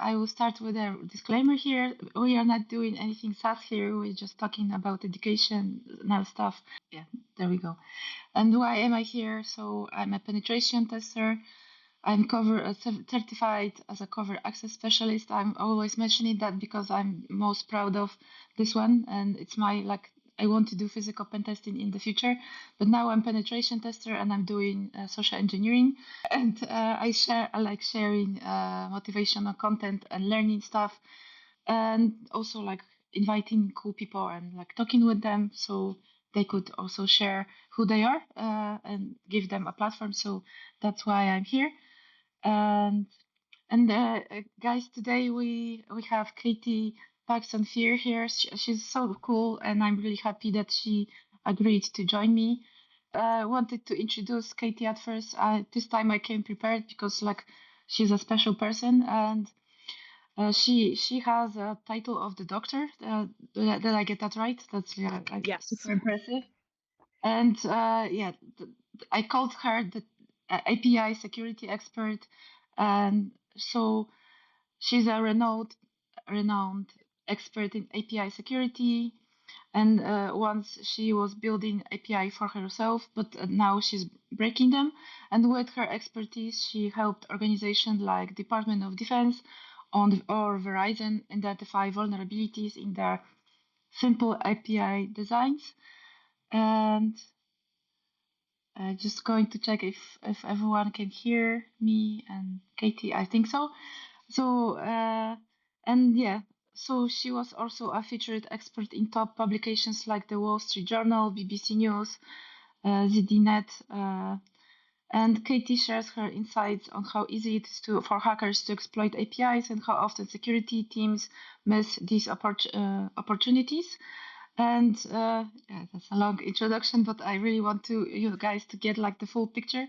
I will start with a disclaimer here. We are not doing anything SaaS here. We're just talking about educational stuff. Yeah, there we go. And why am I here? So I'm a penetration tester. I'm certified as a cover access specialist. I'm always mentioning that because I'm most proud of this one, and it's my like I want to do physical pen testing in the future. But now I'm penetration tester and I'm doing social engineering, and I like sharing motivational content and learning stuff, and also like inviting cool people and like talking with them so they could also share who they are and give them a platform. So that's why I'm here. And guys, today we have Katie Paxton-Fear here. She's so cool, and I'm really happy that she agreed to join me. I wanted to introduce Katie at first. This time I came prepared because like she's a special person, and she has a title of the doctor. Did I get that right? That's Yes. super impressive. And I called her the API security expert, and so she's a renowned expert in API security. And once she was building API for herself, but now she's breaking them. And with her expertise, she helped organizations like Department of Defense or Verizon identify vulnerabilities in their simple API designs. And just going to check if everyone can hear me and Katie. I think so. So and yeah, so she was also a featured expert in top publications like the Wall Street Journal, BBC News, ZDNet, and Katie shares her insights on how easy it is for hackers to exploit APIs and how often security teams miss these opportunities. And yeah, that's a long introduction, but I really want you guys to get like the full picture.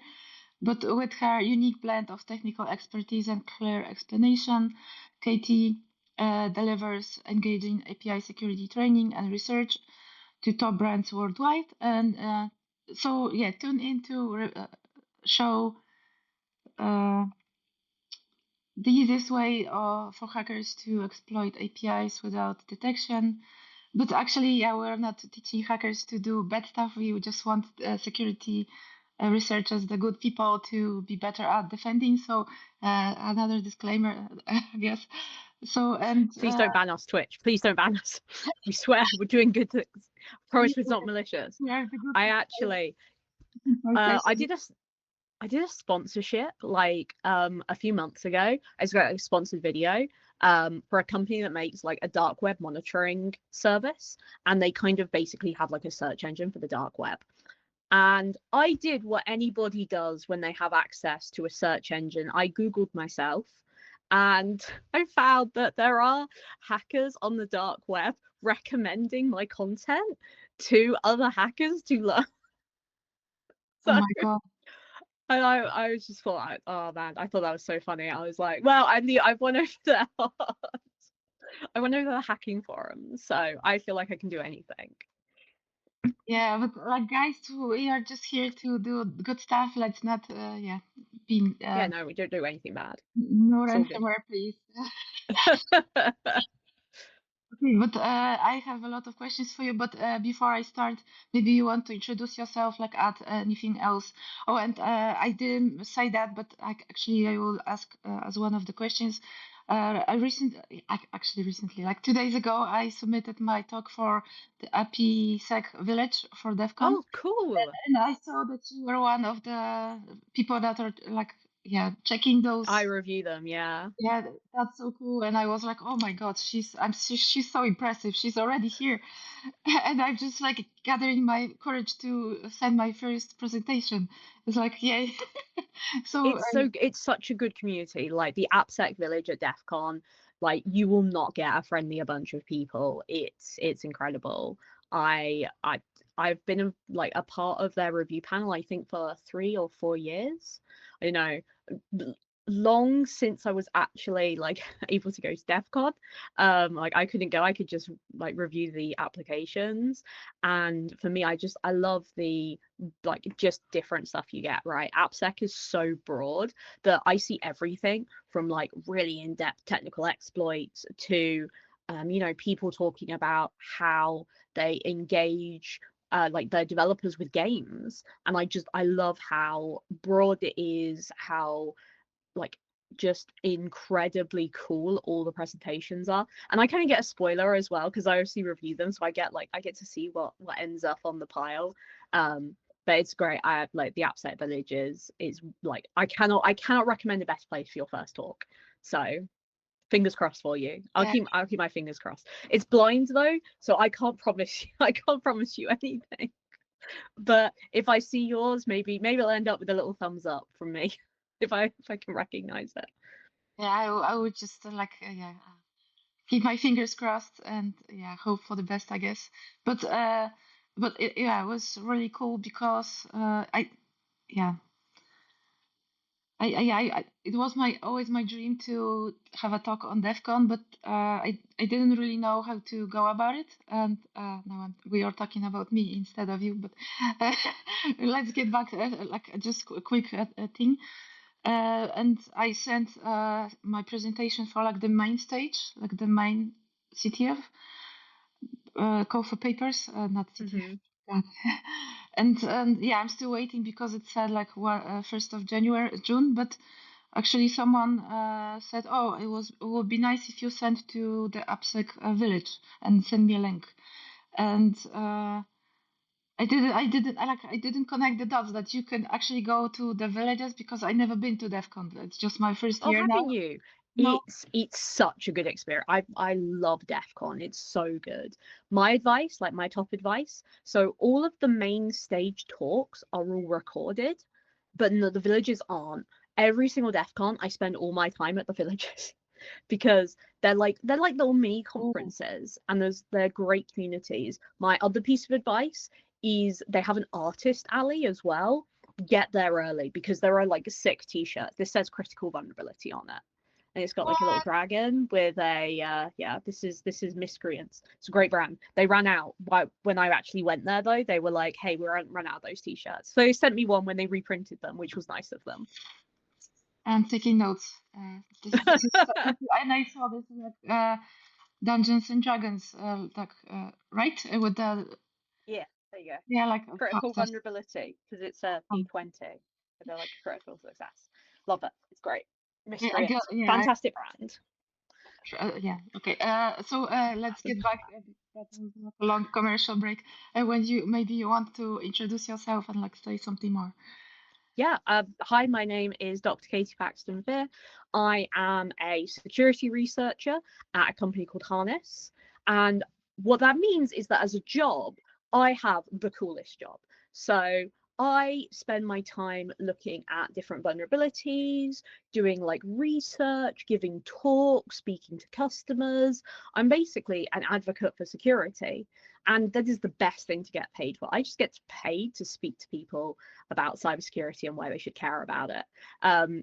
But with her unique blend of technical expertise and clear explanation, Katie delivers engaging API security training and research to top brands worldwide. And so, yeah, tune in to show uh, the easiest way for hackers to exploit APIs without detection. But actually, yeah, we're not teaching hackers to do bad stuff. We just want security researchers, the good people, to be better at defending. So another disclaimer, I guess. So and Please don't ban us, Twitch. Please don't ban us. We swear we're doing good things. I promise it's not malicious. I actually, I did a sponsorship like a few months ago. I got a sponsored video for a company that makes like a dark web monitoring service, and they kind of basically have like a search engine for the dark web. And I did what anybody does when they have access to a search engine. I Googled myself, and I found that there are hackers on the dark web recommending my content to other hackers to learn. So, oh my god. and I was just thought, oh man, I thought that was so funny. I was like, well, I went over there. I went over the hacking forums, so I feel like I can do anything. Yeah, but like guys, we are just here to do good stuff. Let's not, be. Yeah, no, we don't do anything bad. No It's all good. ransomware, please. Okay, but I have a lot of questions for you. But before I start, maybe you want to introduce yourself, like add anything else. Oh, and I didn't say that, but actually I will ask as one of the questions. Recently, like 2 days ago, I submitted my talk for the API-Sec Village for DEF CON. Oh, cool. And I saw that you were one of the people that are like, yeah, checking those. I review them, yeah. Yeah, that's so cool. And I was like, oh my God, she's so impressive. She's already here. And I'm just like gathering my courage to send my first presentation. It's like, yay. So It's such a good community. Like the AppSec Village at DEF CON, like you will not get a friendlier bunch of people. It's incredible. I've been like a part of their review panel, I think, for 3 or 4 years. You know, long since I was actually like able to go to DEF CON. Like I couldn't go, I could just like review the applications. And for me, I love the like just different stuff you get, right? AppSec is so broad that I see everything from like really in-depth technical exploits to people talking about how they engage like their developers with games. And I love how broad it is, how like just incredibly cool all the presentations are. And I kind of get a spoiler as well because I obviously review them, so I get to see what ends up on the pile. But it's great. I like the AppSec Village is like I cannot recommend a better place for your first talk. So fingers crossed for you. I'll keep my fingers crossed. It's blind though, so I can't promise you anything. But if I see yours, maybe I'll end up with a little thumbs up from me if I can recognize it. Yeah, I would just keep my fingers crossed and hope for the best, I guess. But it was really cool because it was always my dream to have a talk on DEF CON, but I didn't really know how to go about it. And now we are talking about me instead of you. But let's get back like just a quick thing. And I sent my presentation for like the main stage, like the main CTF, call for papers, not CTF. And I'm still waiting because it said like 1st of June, but actually someone said, oh, it would be nice if you send to the AppSec village and send me a link. And I didn't connect the dots that you can actually go to the villages because I never been to DEF CON. It's just my first year now. Haven't you? No. It's such a good experience. I love DEF CON. It's so good. My advice, like my top advice, so all of the main stage talks are all recorded, but no, the villages aren't. Every single DEF CON, I spend all my time at the villages because they're like little mini conferences and they're great communities. My other piece of advice is they have an artist alley as well. Get there early because there are like 6 t-shirts. This says critical vulnerability on it. And it's got like a little dragon with a this is Miscreants. It's a great brand. They ran out when I actually went there though. They were like, hey, we run out of those t-shirts. So they sent me one when they reprinted them, which was nice of them. I'm taking notes. This is, and I saw this like Dungeons and Dragons, right? With the there you go. Yeah, like Critical vulnerability because it's a P20. So they're like critical success. Love it. It's great. Miscreants. Fantastic brand. Okay. So let's get back. That was a long commercial break. When maybe you want to introduce yourself and like say something more. Yeah. Hi, my name is Dr. Katie Paxton-Fear. I am a security researcher at a company called Harness. And what that means is that as a job, I have the coolest job. So I spend my time looking at different vulnerabilities, doing like research, giving talks, speaking to customers. I'm basically an advocate for security. And that is the best thing to get paid for. I just get paid to speak to people about cybersecurity and why they should care about it.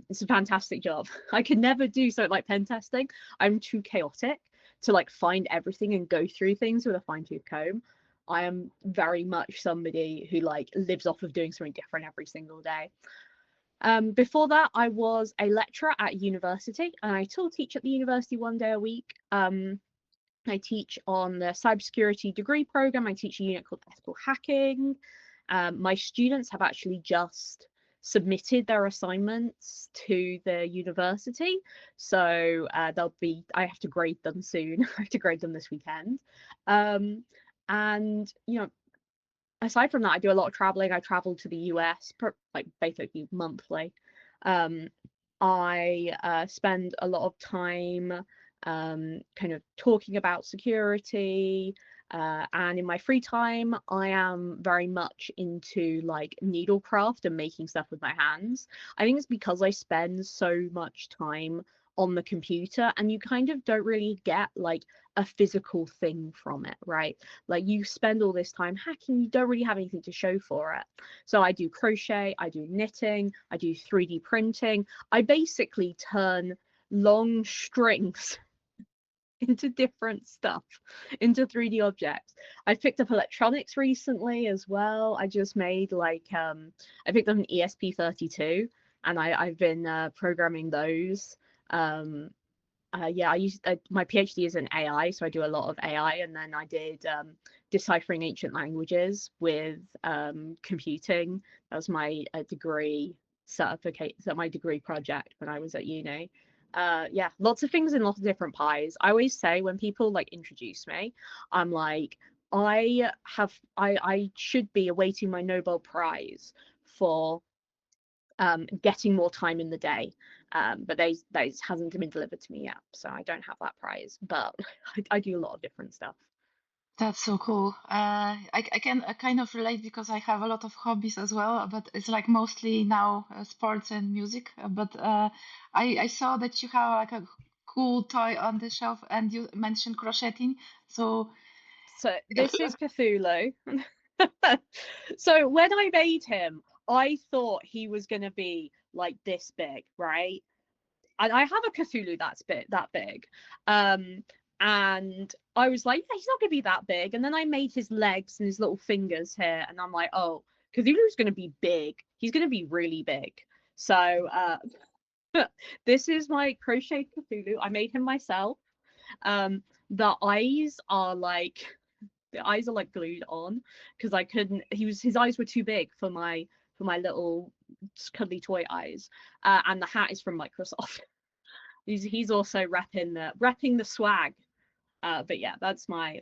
It's a fantastic job. I could never do something like pen testing. I'm too chaotic to like find everything and go through things with a fine-tooth comb. I am very much somebody who like lives off of doing something different every single day. Before that, I was a lecturer at university, and I still teach at the university 1 day a week. I teach on the cybersecurity degree program. I teach a unit called ethical hacking. My students have actually just submitted their assignments to the university, so I have to grade them soon. I have to grade them this weekend. And aside from that, I do a lot of traveling. I travel to the US like basically monthly. I spend a lot of time kind of talking about security, and in my free time I am very much into like needlecraft and making stuff with my hands. I think it's because I spend so much time on the computer, and you kind of don't really get like a physical thing from it, right? Like you spend all this time hacking, you don't really have anything to show for it. So I do crochet, I do knitting, I do 3D printing. I basically turn long strings into different stuff, into 3D objects. I picked up electronics recently as well. I just made like I picked up an ESP32, and I've been programming those. Yeah, my PhD is in AI, so I do a lot of AI, and then I did deciphering ancient languages with computing. That was my degree certificate, my degree project when I was at uni. Yeah, lots of things in lots of different pies. I always say when people like introduce me, I'm like, I should be awaiting my Nobel Prize for getting more time in the day, but they hasn't been delivered to me yet, so I don't have that prize, but I do a lot of different stuff. That's so cool. I can kind of relate because I have a lot of hobbies as well, but it's like mostly now sports and music. But I saw that you have like a cool toy on the shelf, and you mentioned crocheting. So This is Cthulhu. So when I made him, I thought he was gonna be like this big, right? And I have a Cthulhu that big. And I was like, yeah, he's not gonna be that big. And then I made his legs and his little fingers here, and I'm like, oh, Cthulhu's gonna be big. He's gonna be really big. So this is my crocheted Cthulhu. I made him myself. The eyes are like glued on because I couldn't. His eyes were too big for my little cuddly toy eyes. And the hat is from Microsoft. He's also repping the swag. But yeah, that's my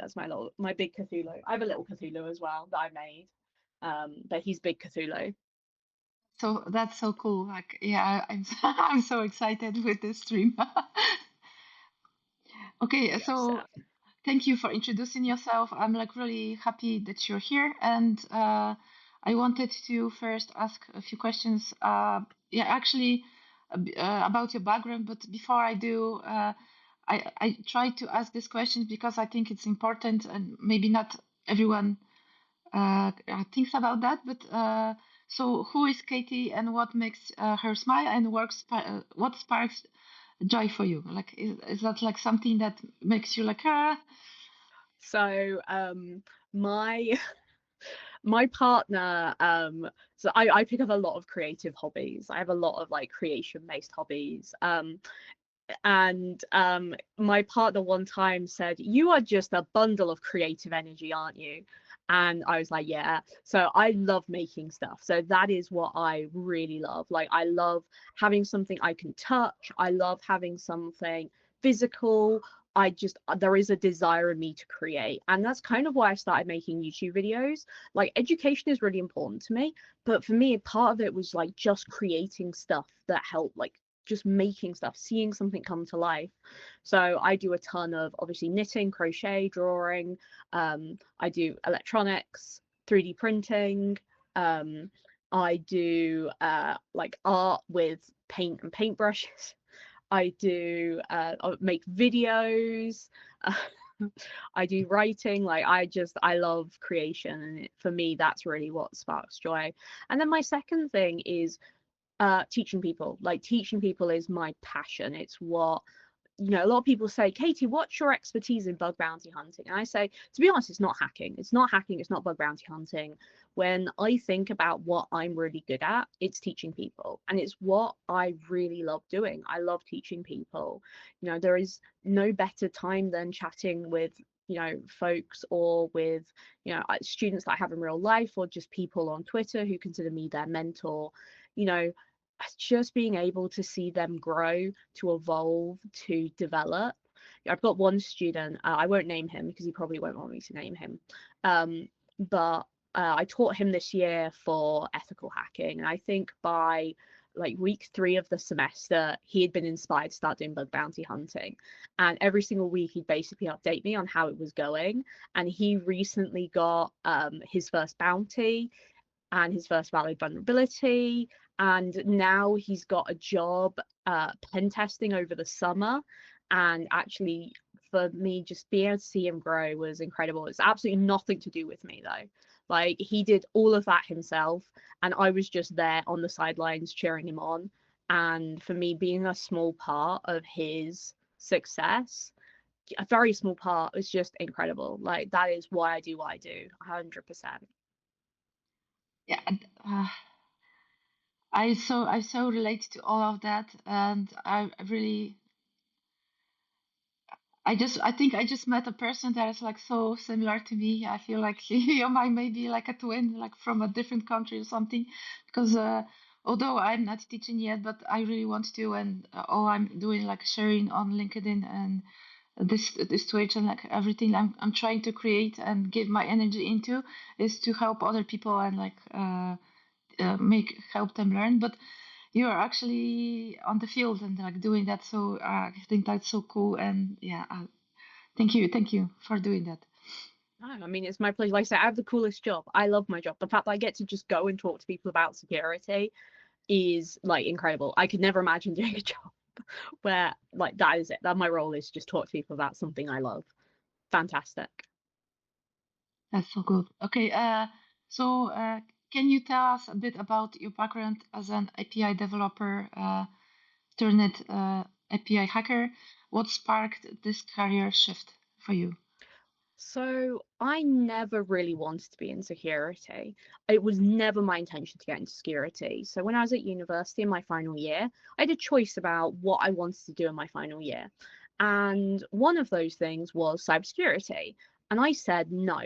big Cthulhu. I have a little Cthulhu as well that I made. But he's big Cthulhu. so that's so cool. Like, yeah, I'm I'm so excited with this stream. Okay, Yeah, so thank you for introducing yourself. I'm like really happy that you're here, and I wanted to first ask a few questions. Yeah, actually, about your background. But before I do, I try to ask these questions because I think it's important, and maybe not everyone thinks about that. But so, who is Katie, and what makes her smile, and what sparks joy for you? Like, is that like something that makes you like, ah? So my my partner, so I pick up a lot of creative hobbies. I have a lot of like creation based hobbies. And my partner one time said, you are just a bundle of creative energy, aren't you? And I was like, yeah. So I love making stuff, so that is what I really love. Like I love having something I can touch, I love having something physical. There is a desire in me to create, and that's kind of why I started making YouTube videos. Like education is really important to me, but for me part of it was like just creating stuff that helped, like just making stuff, seeing something come to life. So I do a ton of obviously knitting, crochet, drawing. I do electronics, 3D printing. I do like art with paint and paintbrushes. I do make videos. I do writing. Like I love creation, and for me that's really what sparks joy. And then my second thing is teaching people. Like teaching people is my passion. It's what, you know, a lot of people say, Katie, what's your expertise in bug bounty hunting? And I say, to be honest, it's not hacking. It's not hacking. It's not bug bounty hunting. When I think about what I'm really good at, it's teaching people. And it's what I really love doing. I love teaching people. You know, there is no better time than chatting with, you know, folks, or with, you know, students that I have in real life, or just people on Twitter who consider me their mentor. You know, just being able to see them grow, to evolve, to develop. I've got one student, I won't name him because he probably won't want me to name him, but I taught him this year for ethical hacking, and I think by like week 3 of the semester he had been inspired to start doing bug bounty hunting, and every single week he'd basically update me on how it was going. And he recently got his first bounty, and his first valid vulnerability. And now he's got a job pen testing over the summer. And actually, for me, just being able to see him grow was incredible. It's absolutely nothing to do with me, though. Like, he did all of that himself, and I was just there on the sidelines cheering him on. And for me, being a small part of his success, a very small part, is just incredible. Like, that is why I do what I do, 100%. Yeah, I so relate to all of that, and I really I think I just met a person that is like so similar to me. I feel like you might maybe like a twin, like from a different country or something. Because although I'm not teaching yet, but I really want to, and all I'm doing like sharing on LinkedIn and this Twitch and like everything I'm trying to create and give my energy into is to help other people and like make help them learn. But you are actually on the field and like doing that, so I think that's so cool. And yeah, thank you for doing that. No, I mean, it's my pleasure. Like I said, I have the coolest job. I love my job. The fact that I get to just go and talk to people about security is like incredible. I could never imagine doing a job where like that is it. That my role is just talk to people about something I love. Fantastic. That's so good. Okay, so can you tell us a bit about your background as an API developer turned API hacker? What sparked this career shift for you? So I never really wanted to be in security. It was never my intention to get into security. So when I was at university in my final year, I had a choice about what I wanted to do in my final year. And one of those things was cybersecurity. And I said no.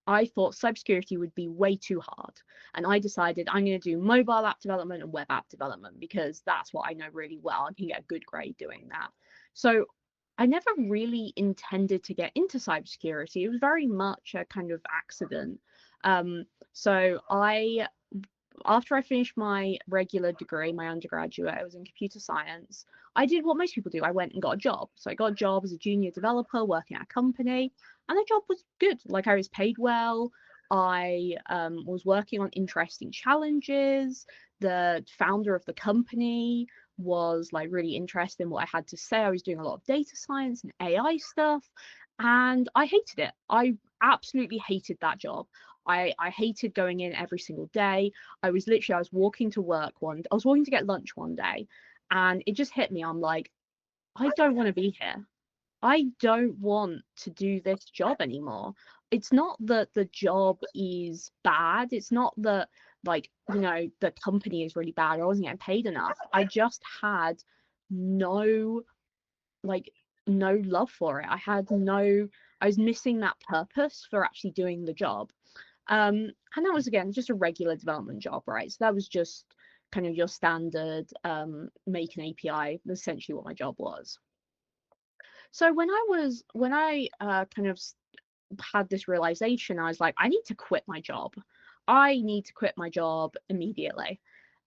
I thought cybersecurity would be way too hard. And I decided I'm going to do mobile app development and web app development because that's what I know really well. I can get a good grade doing that. So I never really intended to get into cybersecurity. It was very much a kind of accident. So after I finished my regular degree, my undergraduate, I was in computer science. I did what most people do. I went and got a job. So I got a job as a junior developer working at a company, and the job was good. Like, I was paid well. I was working on interesting challenges. The founder of the company was like really interested in what I had to say. I was doing a lot of data science and AI stuff, and I hated it. I absolutely hated that job. I hated going in every single day. I was walking to work I was walking to get lunch one day, and it just hit me. I'm like, I don't want to be here. I don't want to do this job anymore. It's not that the job is bad. It's not that, like, the company is really bad. I wasn't getting paid enough. I just had no, like, no love for it. I was missing that purpose for actually doing the job. And that was, again, just a regular development job, right? So that was just kind of your standard make an API, essentially what my job was. So when I kind of had this realization, I was like, I need to quit my job. I need to quit my job immediately.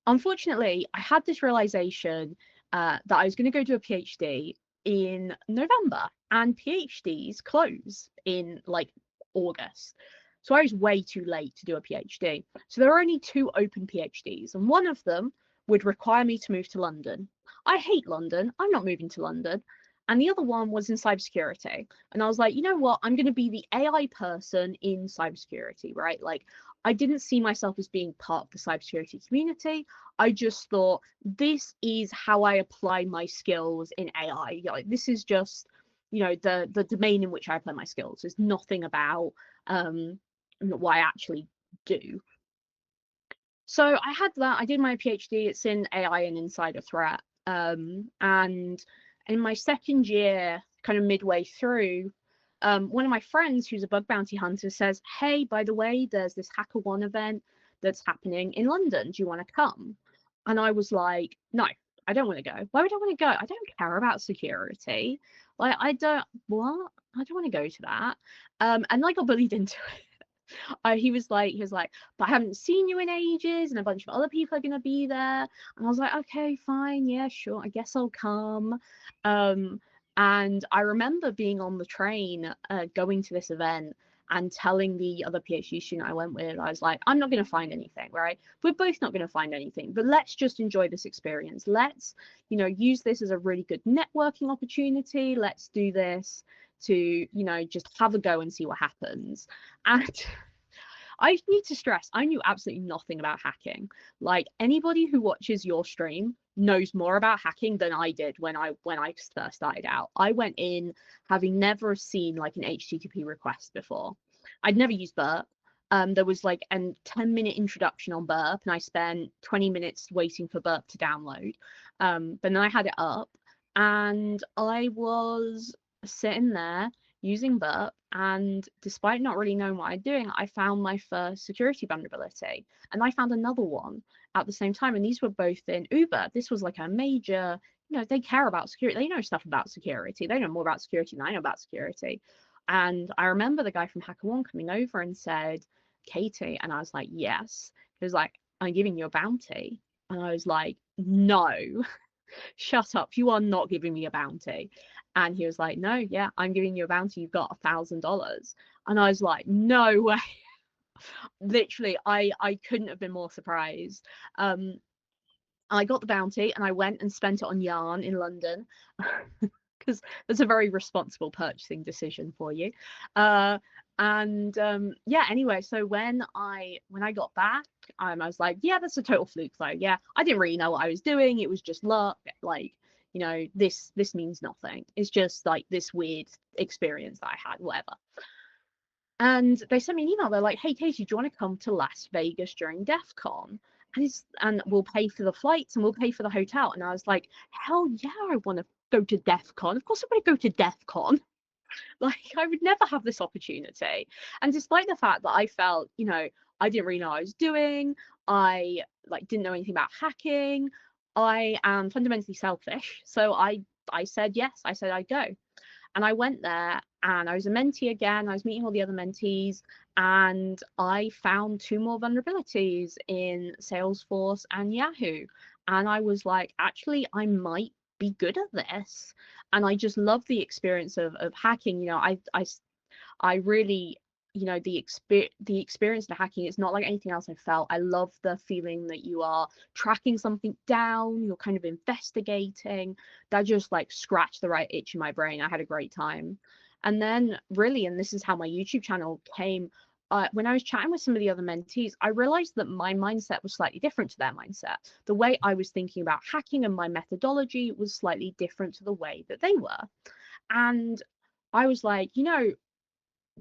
Unfortunately, I had this realization that I was going to go do a PhD in November, and PhDs close in like August. So I was way too late to do a PhD. So there are only 2 open PhDs, and one of them would require me to move to London. I hate London. I'm not moving to London. And the other one was in cybersecurity. And I was like, you know what? I'm going to be the AI person in cybersecurity, right? Like, I didn't see myself as being part of the cybersecurity community. I just thought, this is how I apply my skills in AI. Like, this is just, the domain in which I apply my skills. There's nothing about what I actually do. So I had that. I did my PhD. It's in AI and insider threat. And in my second year, kind of midway through, one of my friends who's a bug bounty hunter says, hey, by the way, there's this HackerOne event that's happening in London. Do you want to come? And I was like, no, I don't want to go. Why would I want to go? I don't care about security. Like, I don't want to go to that. And I got bullied into it. He was like, but I haven't seen you in ages, and a bunch of other people are gonna be there. And I was like, okay, fine, yeah, sure, I guess I'll come. And I remember being on the train, going to this event, and telling the other PhD student I went with, I was like, I'm not going to find anything, right? We're both not going to find anything, but let's just enjoy this experience. Let's, you know, use this as a really good networking opportunity. Let's do this to, you know, just have a go and see what happens. And I need to stress, I knew absolutely nothing about hacking. Like, anybody who watches your stream knows more about hacking than I did when I first started out. I went in having never seen like an HTTP request before. I'd never used Burp. There was like a 10-minute introduction on Burp, and I spent 20 minutes waiting for Burp to download. But then I had it up, and I was sitting there using Burp, and despite not really knowing what I'm doing, I found my first security vulnerability, and I found another one at the same time, and these were both in Uber. This was like a major, you know, they care about security, they know stuff about security, they know more about security than I know about security. And I remember the guy from HackerOne coming over and said, Katie, and I was like, yes. He was like, I'm giving you a bounty. And I was like, no, shut up, you are not giving me a bounty. And he was like, no, yeah, I'm giving you a bounty, you've got $1,000. And I was like, no way. Literally, I couldn't have been more surprised. I got the bounty and I went and spent it on yarn in London, because that's a very responsible purchasing decision for you. Yeah, anyway, so when I got back, I was like, yeah, that's a total fluke though. Yeah, I didn't really know what I was doing. It was just luck. Like, you know, this means nothing. It's just like this weird experience that I had, whatever. And they sent me an email. They're like, hey, Katie, do you want to come to Las Vegas during DEF CON? And we'll pay for the flights and we'll pay for the hotel. And I was like, hell yeah, I want to go to DEF CON. Of course I want to go to DEF CON. Like, I would never have this opportunity. And despite the fact that I felt, you know, I didn't really know what I was doing, I like didn't know anything about hacking, I am fundamentally selfish. So I said yes, I said I'd go. And I went there and I was a mentee again. I was meeting all the other mentees, and I found 2 more vulnerabilities in Salesforce and Yahoo. And I was like, actually, I might be good at this. And I just love the experience of hacking. You know, I really, you know, the experience of hacking, it's not like anything else I felt. I love the feeling that you are tracking something down, you're kind of investigating. That just like scratched the right itch in my brain. I had a great time. And then really, and this is how my YouTube channel came, when I was chatting with some of the other mentees, I realized that my mindset was slightly different to their mindset. The way I was thinking about hacking and my methodology was slightly different to the way that they were. And I was like, you know,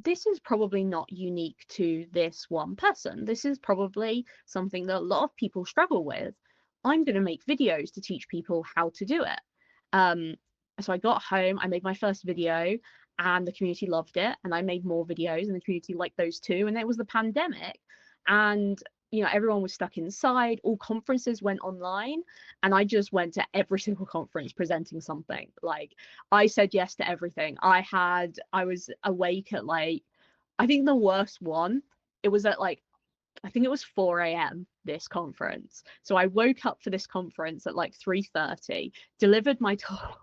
this is probably not unique to this one person. This is probably something that a lot of people struggle with. I'm going to make videos to teach people how to do it. So I got home, I made my first video, and the community loved it. And I made more videos, and the community liked those too. And it was the pandemic, and you know, everyone was stuck inside. All conferences went online, and I just went to every single conference presenting something. Like, I said yes to everything. I was awake at like, I think the worst one, it was at like, I think it was 4 a.m. this conference. So I woke up for this conference at like 3:30, delivered my talk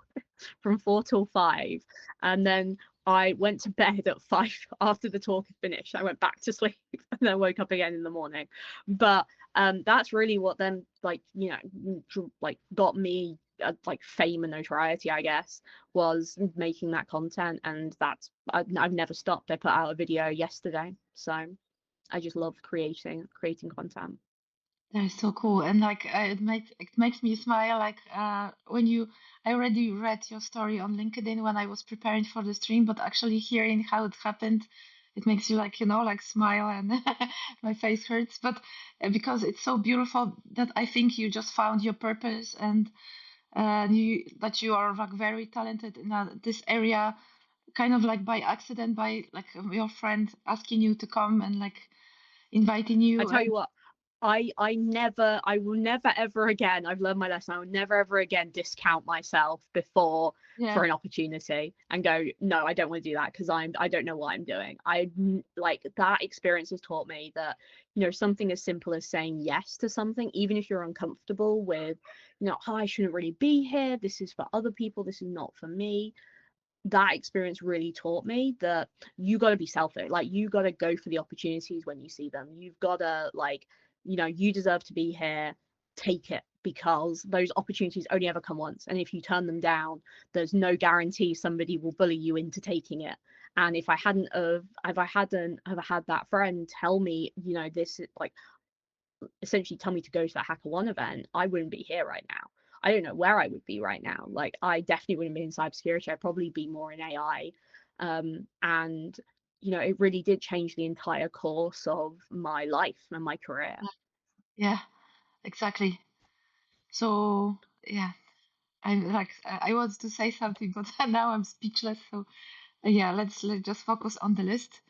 from 4 till 5, and then I went to bed at 5 after the talk had finished. I went back to sleep and then woke up again in the morning. But that's really what then, like, you know, like got me like fame and notoriety, I guess, was making that content. And that's, I've never stopped. I put out a video yesterday, so I just love creating content. That is so cool, and like it makes me smile. Like when you, I already read your story on LinkedIn when I was preparing for the stream, but actually hearing how it happened, it makes you like, you know, like smile, and my face hurts. But because it's so beautiful, that I think you just found your purpose, and you that you are like very talented in this area, kind of like by accident, by like your friend asking you to come and like inviting you. I tell you what, I will never ever again, I've learned my lesson, I will never ever again discount myself before for an opportunity and go, no, I don't want to do that because I don't know what I'm doing. I like, that experience has taught me that, you know, something as simple as saying yes to something, even if you're uncomfortable with, you know, oh, I shouldn't really be here, this is for other people, this is not for me. that experience really taught me that you got to be selfish. Like, you got to go for the opportunities when you see them. You've got to, like, you deserve to be here, take it, because those opportunities only ever come once, and if you turn them down, there's no guarantee somebody will bully you into taking it. And if I hadn't have had that friend tell me, this is like, essentially tell me to go to that HackerOne event, I wouldn't be here right now. I don't know where I would be right now. Like, I definitely wouldn't be in cybersecurity. I'd probably be more in AI. And it really did change the entire course of my life and my career. Yeah, exactly. So yeah, I wanted to say something, but now I'm speechless. So yeah, let's just focus on the list.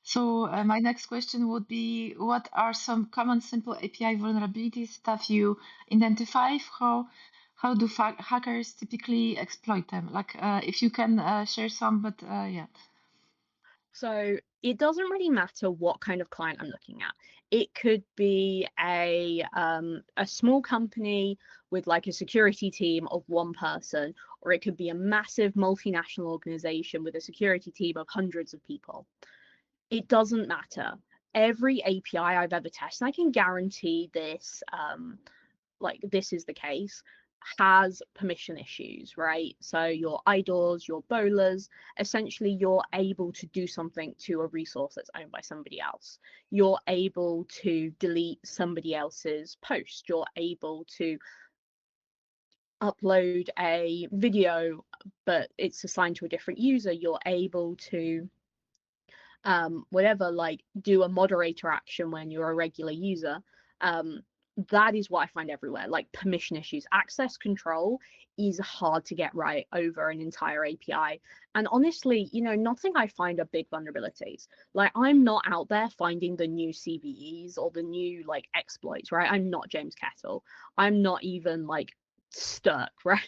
So my next question would be, what are some common simple API vulnerabilities that you identify? How do hackers typically exploit them? Like if you can share some, but yeah. So it doesn't really matter what kind of client I'm looking at. It could be a small company with like a security team of one person, or it could be a massive multinational organization with a security team of hundreds of people. It doesn't matter. Every API I've ever tested, I can guarantee this, like this is the case, has permission issues, right? So your IDORs, your bowlers, essentially you're able to do something to a resource that's owned by somebody else. You're able to delete somebody else's post. You're able to upload a video, but it's assigned to a different user. You're able to whatever, like do a moderator action when you're a regular user. That is what I find everywhere, like permission issues. Access control is hard to get right over an entire API. And honestly, nothing I find are big vulnerabilities. Like, I'm not out there finding the new CVEs or the new like exploits, right? I'm not James Kettle. I'm not even like Sturk, right?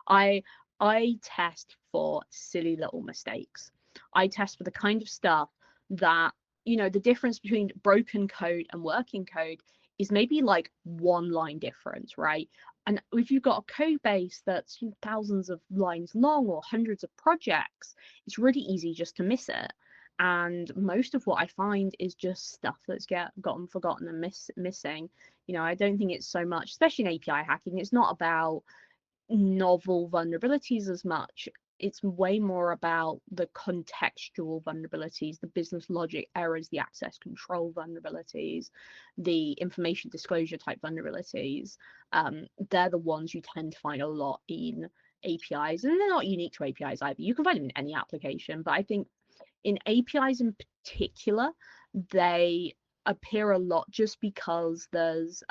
I I test for silly little mistakes. I test for the kind of stuff that, the difference between broken code and working code is maybe like one line difference, right? And if you've got a code base that's thousands of lines long or hundreds of projects, it's really easy just to miss it. And most of what I find is just stuff that's gotten forgotten and missing. I don't think it's so much, especially in API hacking, it's not about novel vulnerabilities as much. It's way more about the contextual vulnerabilities, the business logic errors, the access control vulnerabilities, the information disclosure type vulnerabilities. They're the ones you tend to find a lot in APIs, and they're not unique to APIs either. You can find them in any application, but I think in APIs in particular, they appear a lot just because there's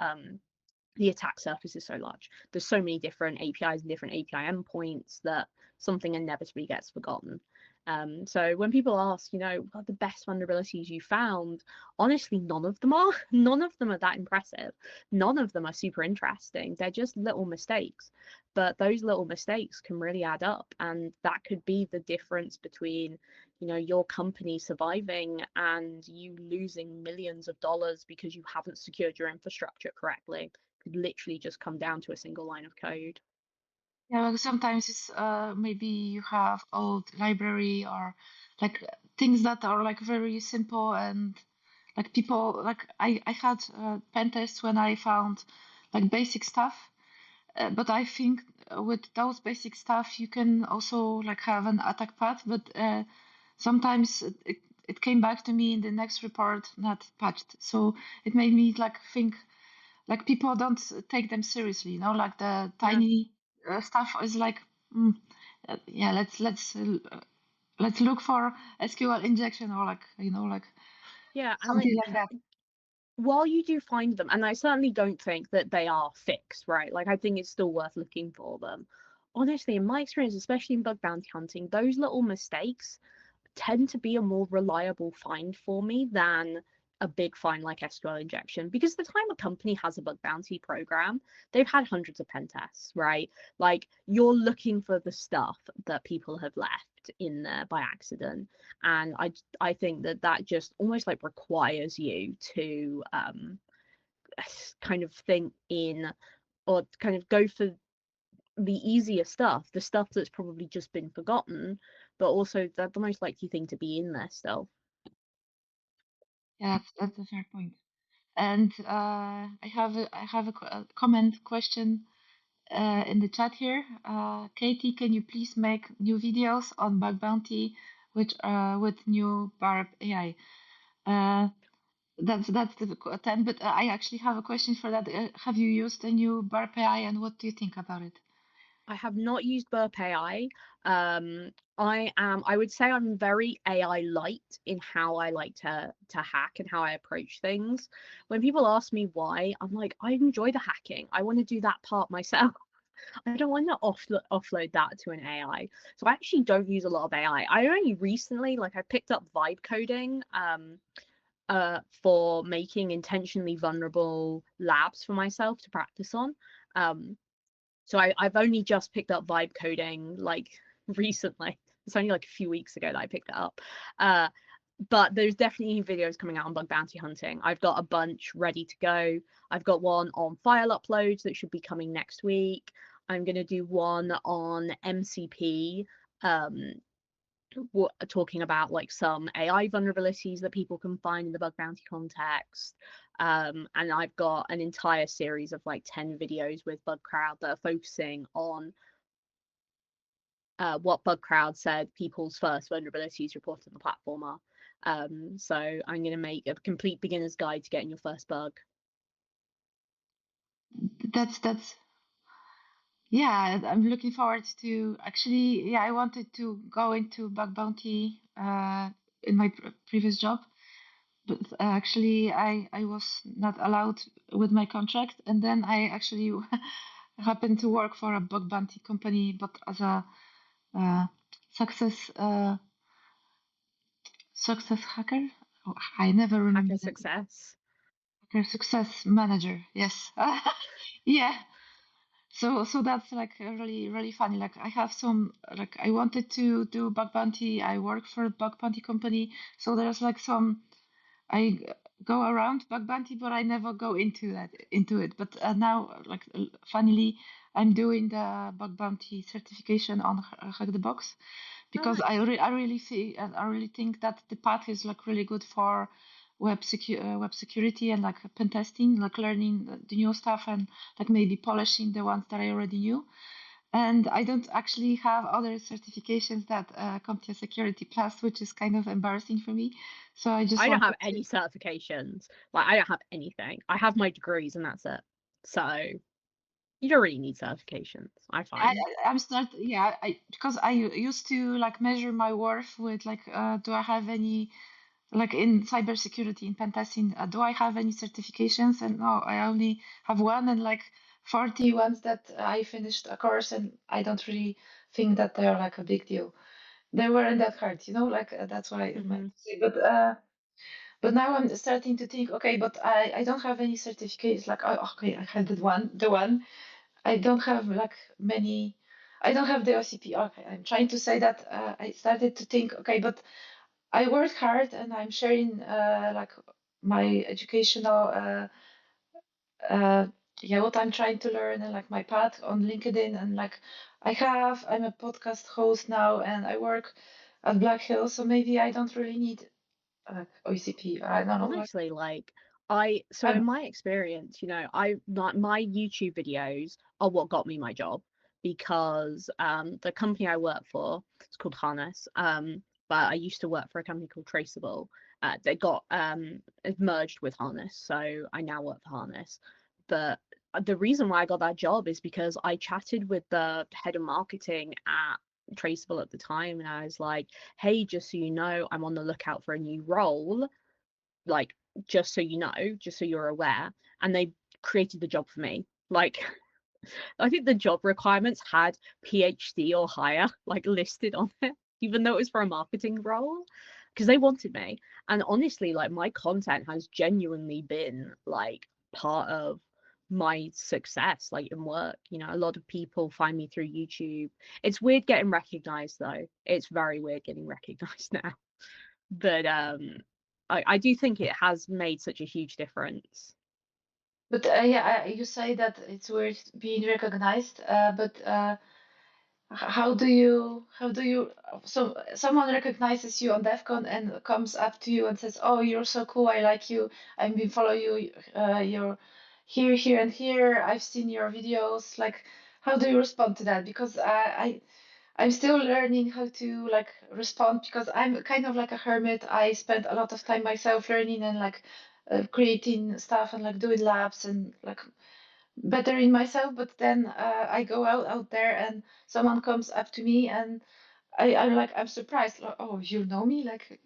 the attack surface is so large. There's so many different APIs and different API endpoints that something inevitably gets forgotten. So when people ask, what are the best vulnerabilities you found? Honestly, none of them are. None of them are that impressive. None of them are super interesting. They're just little mistakes. But those little mistakes can really add up. And that could be the difference between, your company surviving and you losing millions of dollars because you haven't secured your infrastructure correctly. Could literally just come down to a single line of code. Yeah, like sometimes it's maybe you have old library or like things that are like very simple and like people like I had pen tests when I found like basic stuff, but I think with those basic stuff you can also like have an attack path, but sometimes it came back to me in the next report not patched, so it made me like think like people don't take them seriously, like the Yeah. tiny stuff is like mm, yeah, let's look for SQL injection or like like Yeah, and something like like that. while you do find them, and I certainly don't think that they are fixed, right? Like, I think it's still worth looking for them. Honestly, in my experience, especially in bug bounty hunting, those little mistakes tend to be a more reliable find for me than a big find like SQL injection, because the time a company has a bug bounty program, they've had hundreds of pen tests, right? Like, you're looking for the stuff that people have left in there by accident, and I think that just almost like requires you to kind of think in, or kind of go for the easier stuff, the stuff that's probably just been forgotten, but also the most likely thing to be in there still. Yeah, that's a fair point. And I have a comment question in the chat here. Katie, can you please make new videos on bug bounty with new Barb AI? That's the 10, but I actually have a question for that. Have you used the new Barb AI and what do you think about it? I have not used Burp AI. I would say I'm very AI light in how I like to hack and how I approach things. When people ask me why, I'm like, I enjoy the hacking. I want to do that part myself. I don't want to offload that to an AI. So I actually don't use a lot of AI. I only recently, like, I picked up vibe coding for making intentionally vulnerable labs for myself to practice on. So I've only just picked up vibe coding like recently. It's only like a few weeks ago that I picked it up. But there's definitely videos coming out on bug bounty hunting. I've got a bunch ready to go. I've got one on file uploads that should be coming next week. I'm going to do one on MCP, talking about like some AI vulnerabilities that people can find in the bug bounty context. And I've got an entire series of like 10 videos with BugCrowd that are focusing on what BugCrowd said people's first vulnerabilities reported on the platform are. So I'm going to make a complete beginner's guide to getting your first bug. That's yeah, I'm looking forward to actually, yeah, I wanted to go into bug bounty in my previous job, but actually I was not allowed with my contract, and then I actually happened to work for a bug bounty company, but as a uh, success success hacker. Oh, I never remember Hacker that. success. Hacker success manager. Yes. Yeah. So that's like really funny. Like I have some like I wanted to do bug bounty. I work for a bug bounty company. So there's like some I go around bug bounty, but I never go into it. But now like funnily I'm doing the bug bounty certification on Hack the Box because Nice. I really see I really think that the path is like really good for web security and like pen testing, like learning the new stuff and like maybe polishing the ones that I already knew. And I don't actually have other certifications that CompTIA Security Plus, which is kind of embarrassing for me. So I just I don't have wanted to. any certifications. Like, I don't have anything. I have my degrees and that's it. So you don't really need certifications, I I, find. I'm start yeah I because I used to like measure my worth with like do I have any like in cybersecurity in pen testing do I have any certifications, and no, I only have one and like 40 ones that I finished a course, and I don't really think that they're like a big deal. They weren't that hard, like that's why I meant Hmm. to say. But now I'm starting to think, okay, but I don't have any certificates. Like, oh, okay, I had the one. I don't have like many. I don't have the OCP. Okay, I'm trying to say that I started to think, okay, but I work hard and I'm sharing like my educational uh, yeah, what I'm trying to learn and like my path on LinkedIn, and like I'm a podcast host now and I work at Black Hill, so maybe I don't really need OCP. I don't know, like Honestly, like so in I'm my experience, I like my YouTube videos are what got me my job because the company I work for, it's called Harness. But I used to work for a company called Traceable. They got it merged with Harness, so I now work for Harness. But the reason why I got that job is because I chatted with the head of marketing at Traceable at the time, and I was like, hey, just so you know, I'm on the lookout for a new role, like, just so you know, just so you're aware. And they created the job for me. Like, I think the job requirements had PhD or higher, like, listed on it, even though it was for a marketing role, because they wanted me. And honestly, like, my content has genuinely been like part of my success, like in work. A lot of people find me through YouTube. It's weird getting recognized though. It's very weird getting recognized now. But I do think it has made such a huge difference. But yeah, you say that it's worth being recognized. But how do you so someone recognizes you on DEFCON and comes up to you and says, "Oh, you're so cool. I like you. I've been following you. You're here, here, and here. I've seen your videos." Like, how do you respond to that? Because I'm still learning how to like respond because I'm kind of like a hermit. I spend a lot of time myself learning and like creating stuff and like doing labs and like bettering myself. But then I go out there and someone comes up to me and I'm surprised. Like, oh, you know me? Like,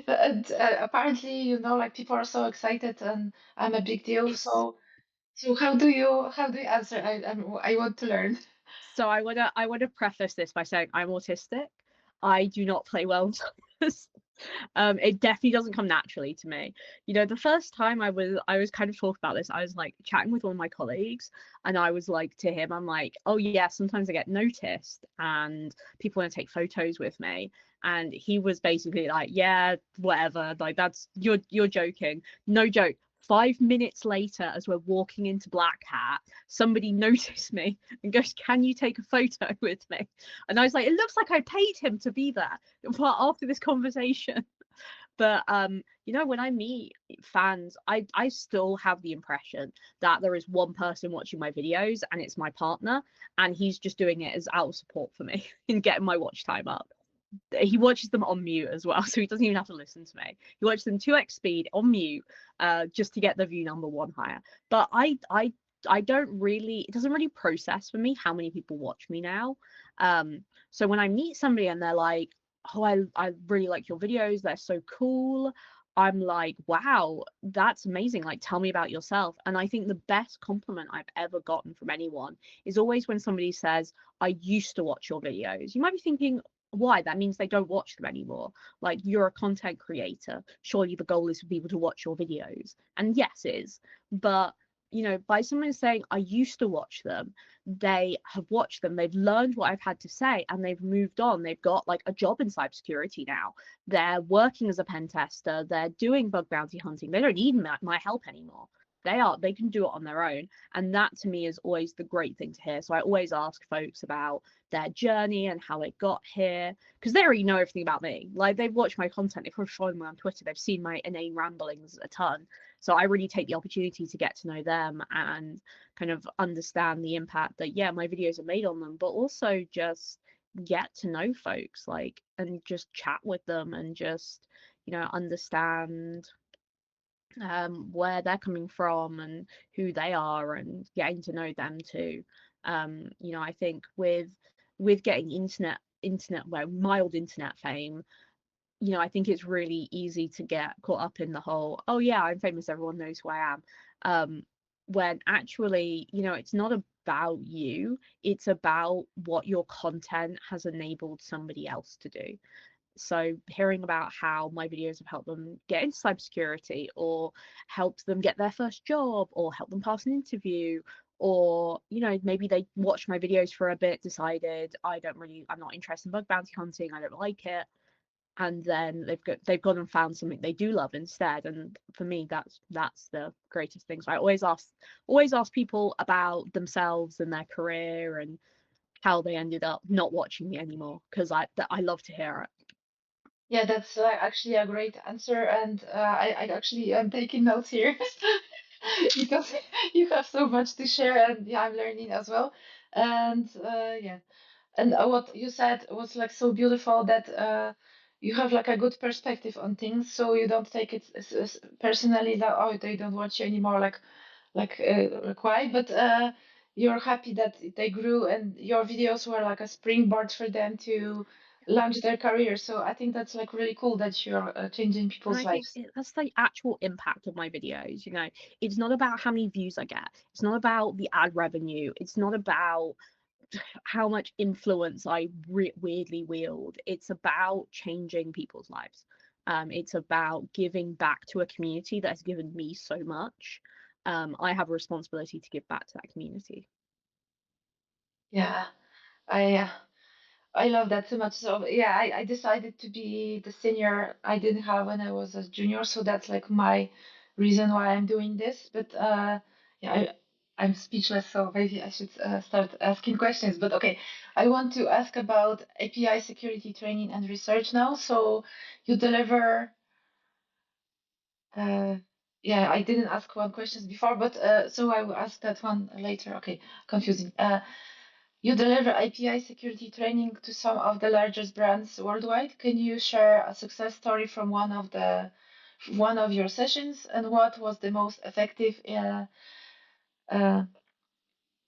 and apparently, like people are so excited and I'm a big deal. It's So how do you answer? I want to learn. So I wanna preface this by saying I'm autistic. I do not play well with others. It definitely doesn't come naturally to me. You know, the first time I was kind of talking about this, I was like chatting with one of my colleagues, and I was like to him, I'm like, oh yeah, sometimes I get noticed, and people want to take photos with me. And he was basically like, yeah, whatever, like that's you're joking. No joke. 5 minutes later, as we're walking into Black Hat, somebody noticed me and goes, "Can you take a photo with me?" And I was like, "It looks like I paid him to be there." But after this conversation, but when I meet fans, I still have the impression that there is one person watching my videos, and it's my partner, and he's just doing it as out of support for me in getting my watch time up. He watches them on mute as well, so he doesn't even have to listen to me. He watches them 2x speed on mute, just to get the view number one higher. But I don't really, it doesn't really process for me how many people watch me now. So when I meet somebody and they're like, "Oh, I really like your videos, they're so cool." I'm like, "Wow, that's amazing. Like, tell me about yourself." And I think the best compliment I've ever gotten from anyone is always when somebody says, "I used to watch your videos." You might be thinking, why? That means they don't watch them anymore. Like, you're a content creator. Surely the goal is for people to watch your videos. And yes, it is. But by someone saying, I used to watch them, they have watched them, they've learned what I've had to say, and they've moved on. They've got like a job in cybersecurity now. They're working as a pen tester, they're doing bug bounty hunting. They don't need my help anymore. They can do it on their own. And that to me is always the great thing to hear. So I always ask folks about their journey and how they got here, because they already know everything about me. Like, they've watched my content, they've probably followed me on Twitter, they've seen my inane ramblings a ton. So I really take the opportunity to get to know them and kind of understand the impact that, yeah, my videos are made on them, but also just get to know folks, like, and just chat with them and just understand where they're coming from and who they are, and getting to know them too. I think with getting internet well, mild internet fame, I think it's really easy to get caught up in the whole, oh yeah, I'm famous, everyone knows who I am. When actually, it's not about you, it's about what your content has enabled somebody else to do. So hearing about how my videos have helped them get into cybersecurity, or helped them get their first job, or helped them pass an interview, or maybe they watched my videos for a bit, decided I'm not interested in bug bounty hunting, I don't like it, and then they've gone and found something they do love instead. And for me, that's the greatest thing. So I always ask people about themselves and their career and how they ended up not watching me anymore, because I love to hear it. Yeah, that's actually a great answer, and I actually am taking notes here because you have so much to share, and yeah, I'm learning as well. And yeah, and what you said was like so beautiful that you have like a good perspective on things, so you don't take it as personally that oh they don't want you anymore, like why, but you're happy that they grew and your videos were like a springboard for them to launch their career. So I think that's like really cool that you're changing And people's I think lives. that's the actual impact of my videos. It's not about how many views I get. It's not about the ad revenue. It's not about how much influence I weirdly wield. It's about changing people's lives. It's about giving back to a community that has given me so much. I have a responsibility to give back to that community. Yeah, I I love that so much. So yeah, I decided to be the senior I didn't have when I was a junior. So that's like my reason why I'm doing this. But yeah, I'm speechless, so maybe I should start asking questions. But okay, I want to ask about API security training and research now. So you deliver, yeah, I didn't ask one question before, but so I will ask that one later. Okay, confusing. You deliver API security training to some of the largest brands worldwide. Can you share a success story from one of your sessions, and what was the most effective? Uh,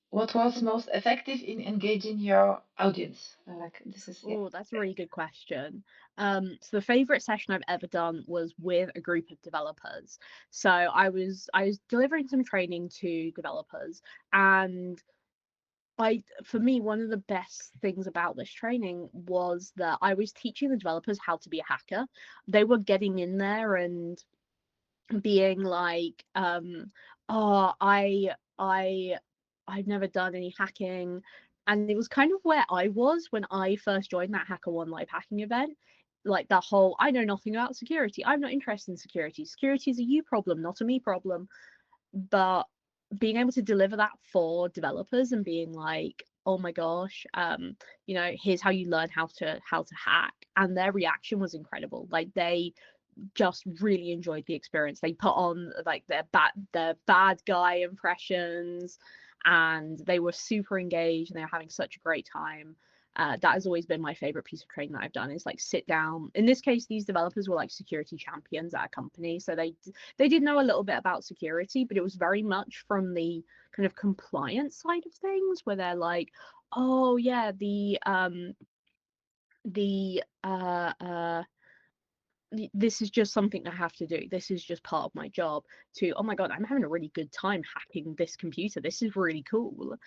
what was most effective in engaging your audience? Like this is yeah. Oh, that's a really good question. So the favorite session I've ever done was with a group of developers. So I was delivering some training to developers, and for me, one of the best things about this training was that I was teaching the developers how to be a hacker. They were getting in there and being like, oh, I've never done any hacking. And it was kind of where I was when I first joined that HackerOne live hacking event. Like that whole, I know nothing about security. I'm not interested in security. Security is a you problem, not a me problem. But being able to deliver that for developers and being like, oh my gosh, here's how you learn how to hack. And their reaction was incredible. Like they just really enjoyed the experience. They put on like their bad guy impressions, and they were super engaged, and they were having such a great time. That has always been my favorite piece of training that I've done, is like sit down. In this case, these developers were like security champions at a company, so they did know a little bit about security, but it was very much from the kind of compliance side of things, where they're like, oh yeah, the this is just something I have to do. This is just part of my job. To, oh my God, I'm having a really good time hacking this computer. This is really cool.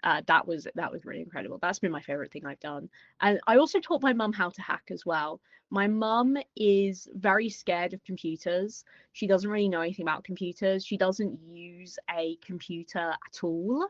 That was really incredible. That's been my favorite thing I've done. And I also taught my mum how to hack as well. My mum is very scared of computers. She doesn't really know anything about computers. She doesn't use a computer at all.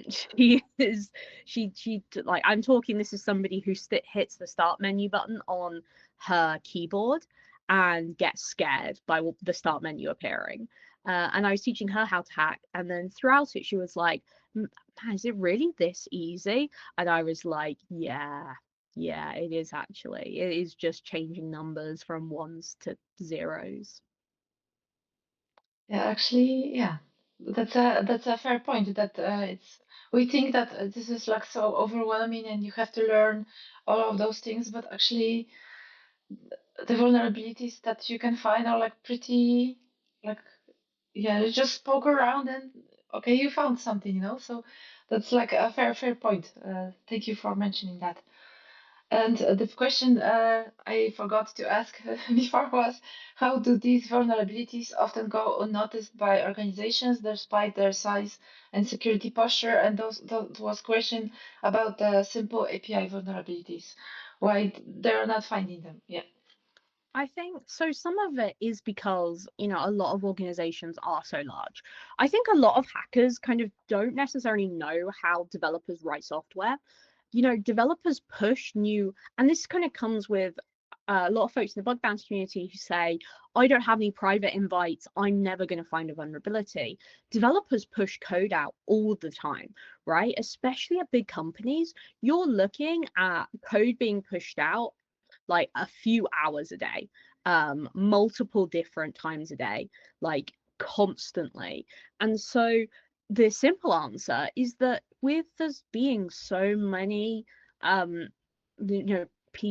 She is she like, I'm talking, this is somebody who hits the start menu button on her keyboard and gets scared by the start menu appearing. And I was teaching her how to hack, and then throughout it she was like, man, is it really this easy? And I was like, yeah, it is actually. It is just changing numbers from ones to zeros. Yeah, actually, yeah, that's a fair point. That it's we think that this is like so overwhelming and you have to learn all of those things, but actually the vulnerabilities that you can find are like pretty like yeah, you just poke around and okay, you found something, you know. So that's like a fair point. Thank you for mentioning that. And the question I forgot to ask before was, how do these vulnerabilities often go unnoticed by organizations despite their size and security posture? And that was question about the simple API vulnerabilities, why they're not finding them. Yeah. I think so. Some of it is because, a lot of organizations are so large. I think a lot of hackers kind of don't necessarily know how developers write software. Developers push new, and this kind of comes with a lot of folks in the bug bounty community who say, I don't have any private invites, I'm never going to find a vulnerability. Developers push code out all the time, right? Especially at big companies. You're looking at code being pushed out like a few hours a day, multiple different times a day, like constantly. And so the simple answer is that with there's being so many um you know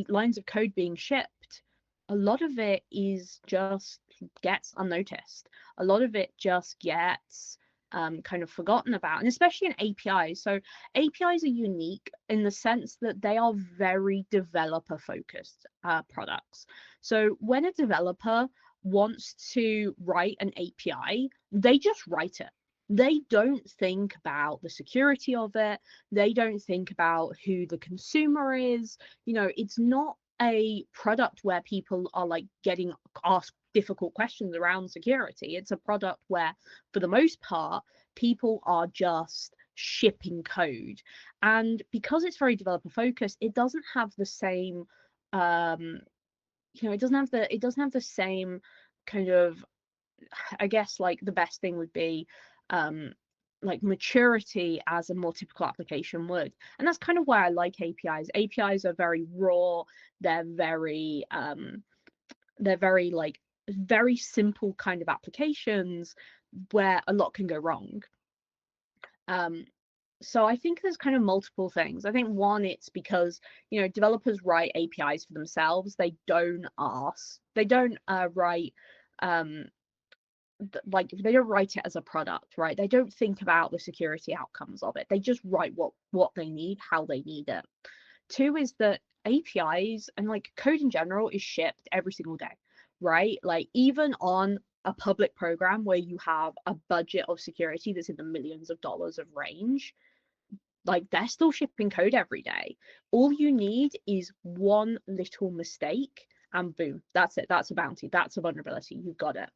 lines of code being shipped, a lot of it is just gets unnoticed. A lot of it just gets kind of forgotten about, and especially in APIs. So APIs are unique in the sense that they are very developer focused products. So when a developer wants to write an API, they just write it. They don't think about the security of it. They don't think about who the consumer is. It's not a product where people are like getting asked difficult questions around security. It's a product where, for the most part, people are just shipping code. And because it's very developer focused, it doesn't have the same it doesn't have the same kind of, I guess, like the best thing would be like maturity as a more typical application would. And that's kind of why I like APIs. APIs are very raw. They're very like very simple kind of applications where a lot can go wrong. So I think there's kind of multiple things. I think one, it's because, you know, developers write APIs for themselves. They don't write like they don't write it as a product, right? They don't think about the security outcomes of it. They just write what they need, how they need it. Two is that APIs and like code in general is shipped every single day, right? Like even on a public program where you have a budget of security that's in the millions of dollars of range, like they're still shipping code every day. All you need is one little mistake and boom, that's it. That's a bounty. That's a vulnerability. You've got it.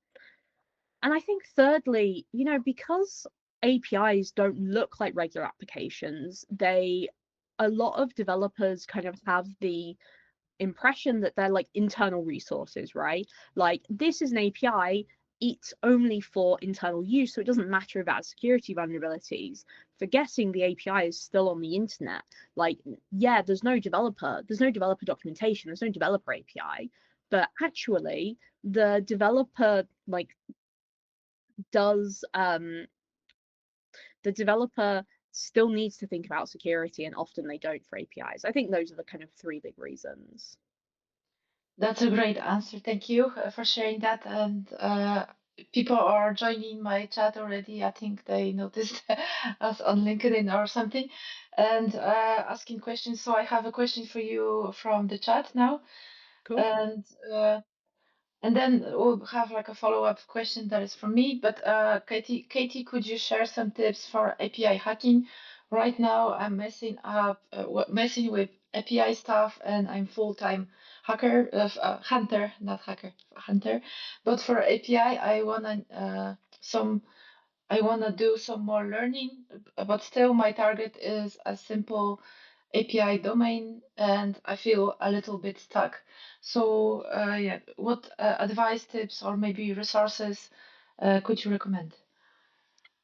And I think thirdly, you know, because APIs don't look like regular applications, a lot of developers kind of have the impression that they're like internal resources, right? Like this is an API, it's only for internal use, so it doesn't matter about security vulnerabilities. Forgetting the API is still on the internet. Like, yeah, there's no developer documentation, there's no developer API, but actually the developer like does the developer still needs to think about security, and often they don't for APIs. I think those are the kind of three big reasons. That's a great answer. Thank you for sharing that. And people are joining my chat already. I think they noticed us on LinkedIn or something and asking questions. So I have a question for you from the chat now. Cool. And then we'll have like a follow-up question that is from me. But Katie, could you share some tips for API hacking? Right now, I'm messing with API stuff, and I'm full-time hunter, not hacker, hunter. But for API, I wanna do some more learning. But still, my target is a simple API domain, and I feel a little bit stuck. So, yeah, what advice, tips, or maybe resources could you recommend?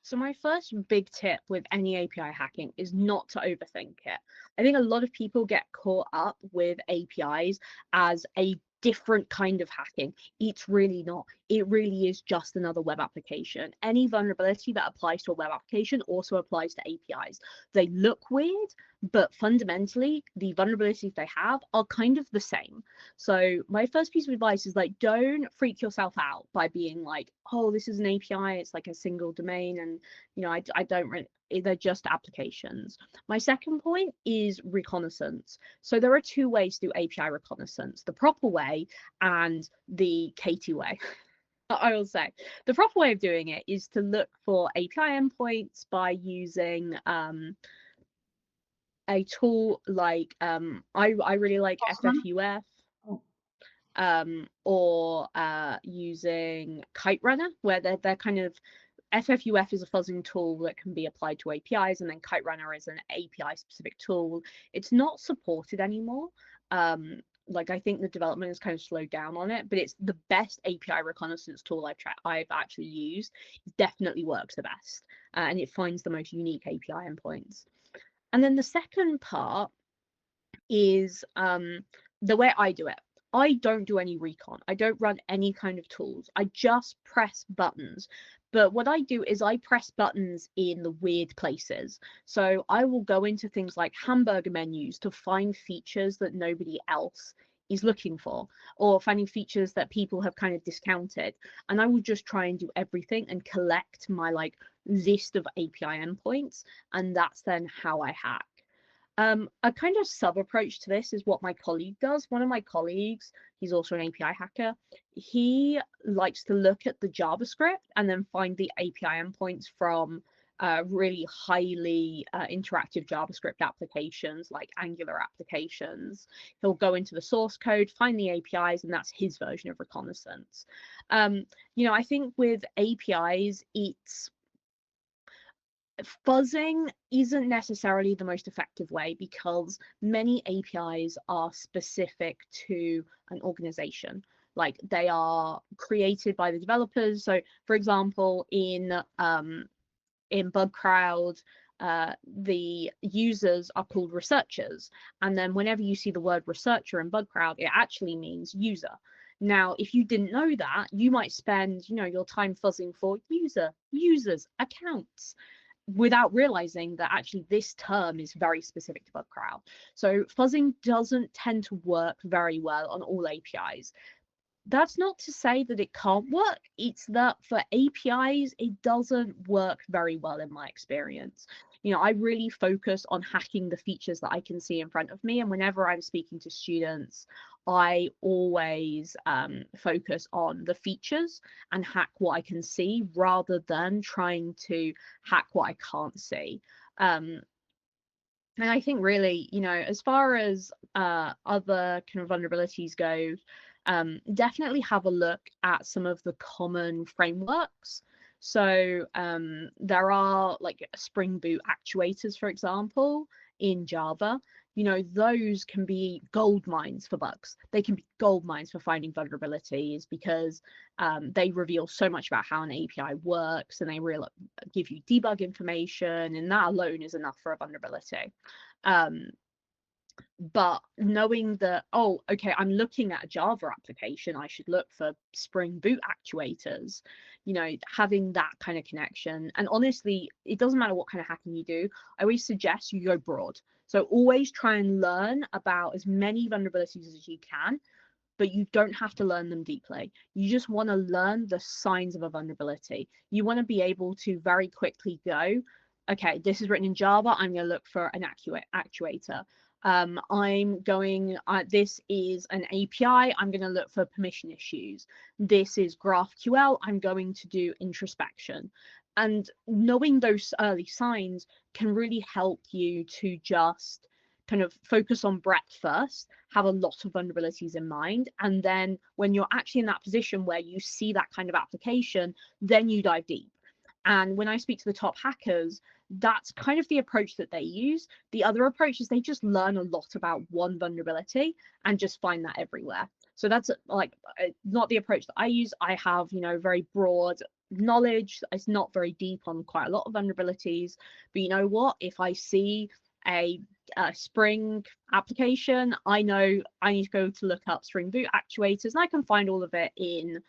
So my first big tip with any API hacking is not to overthink it. I think a lot of people get caught up with APIs as a different kind of hacking. It's really not. It really is just another web application. Any vulnerability that applies to a web application also applies to APIs. They look weird, but fundamentally, the vulnerabilities they have are kind of the same. So my first piece of advice is like, don't freak yourself out by being like, oh, this is an API, it's like a single domain, and you know, I don't really, they're just applications. My second point is reconnaissance. So there are two ways to do API reconnaissance: the proper way and the Katie way. I will say the proper way of doing it is to look for API endpoints by using a tool like I really like Postman? FFUF, Oh, or using Kite Runner, where they're kind of, FFUF is a fuzzing tool that can be applied to APIs, and then Kite Runner is an API specific tool. It's not supported anymore. Like I think the development has kind of slowed down on it, but it's the best API reconnaissance tool I've actually used. It definitely works the best, and it finds the most unique API endpoints. And then the second part is the way I do it. I don't do any recon. I don't run any kind of tools. I just press buttons. But what I do is I press buttons in the weird places. So I will go into things like hamburger menus to find features that nobody else is looking for, or finding features that people have kind of discounted. And I will just try and do everything and collect my like list of API endpoints. And that's then how I hack. A kind of sub approach to this is what my colleague does. One of my colleagues, he's also an API hacker. He likes to look at the JavaScript and then find the API endpoints from really highly interactive JavaScript applications like Angular applications. He'll go into the source code, find the APIs, and that's his version of reconnaissance. You know, I think with APIs, fuzzing isn't necessarily the most effective way because many APIs are specific to an organization. Like they are created by the developers. So, for example, in in Bug Crowd, the users are called researchers. And then whenever you see the word researcher in Bug Crowd, it actually means user. Now, if you didn't know that, you might spend, your time fuzzing for users, accounts, without realizing that actually this term is very specific to Bug Crowd. So fuzzing doesn't tend to work very well on all APIs. That's not to say that it can't work. It's that for APIs, it doesn't work very well in my experience. I really focus on hacking the features that I can see in front of me. And whenever I'm speaking to students, I always focus on the features and hack what I can see rather than trying to hack what I can't see. And I think really, as far as other kind of vulnerabilities go, definitely have a look at some of the common frameworks. So there are like Spring Boot actuators, for example, in Java. Those can be gold mines for bugs. They can be gold mines for finding vulnerabilities because they reveal so much about how an API works, and they really give you debug information, and that alone is enough for a vulnerability. But knowing that, oh, okay, I'm looking at a Java application, I should look for Spring Boot actuators, having that kind of connection. And honestly, it doesn't matter what kind of hacking you do. I always suggest you go broad. So always try and learn about as many vulnerabilities as you can, but you don't have to learn them deeply. You just want to learn the signs of a vulnerability. You want to be able to very quickly go, okay, this is written in Java, I'm going to look for an actuator. This is an API, I'm going to look for permission issues. This is GraphQL, I'm going to do introspection. And knowing those early signs can really help you to just kind of focus on breadth first, have a lot of vulnerabilities in mind, and then when you're actually in that position where you see that kind of application, then you dive deep. And when I speak to the top hackers, that's kind of the approach that they use. The other approach is they just learn a lot about one vulnerability and just find that everywhere. So that's like not the approach that I use. I have, very broad knowledge. It's not very deep on quite a lot of vulnerabilities. But you know what? If I see a Spring application, I know I need to go to look up Spring Boot actuators, and I can find all of it in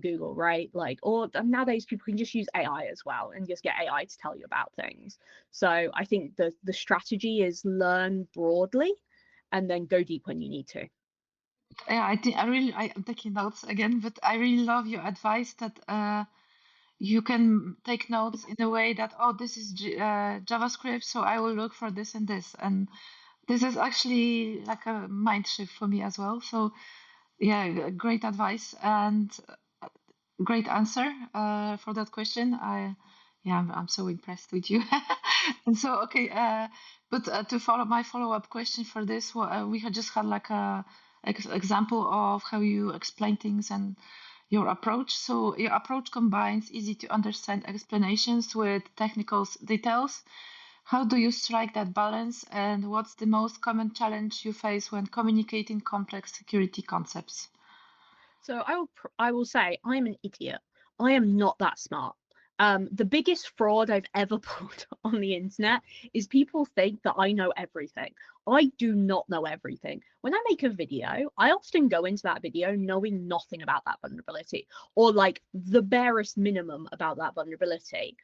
Google, right? Like, or nowadays people can just use AI as well and just get AI to tell you about things. So I think the strategy is learn broadly and then go deep when you need to. Yeah, I'm taking notes again, but I really love your advice that you can take notes in a way that, oh, this is JavaScript, so I will look for this and this. And this is actually like a mind shift for me as well. So yeah, great advice and great answer for that question. I'm so impressed with you. And so, okay, but to follow my follow-up question for this, we had just had like a example of how you explain things and your approach. So your approach combines easy to understand explanations with technical details. How do you strike that balance, and what's the most common challenge you face when communicating complex security concepts? So I will say I'm an idiot. I am not that smart. The biggest fraud I've ever pulled on the internet is people think that I know everything. I do not know everything. When I make a video, I often go into that video knowing nothing about that vulnerability, or like the barest minimum about that vulnerability.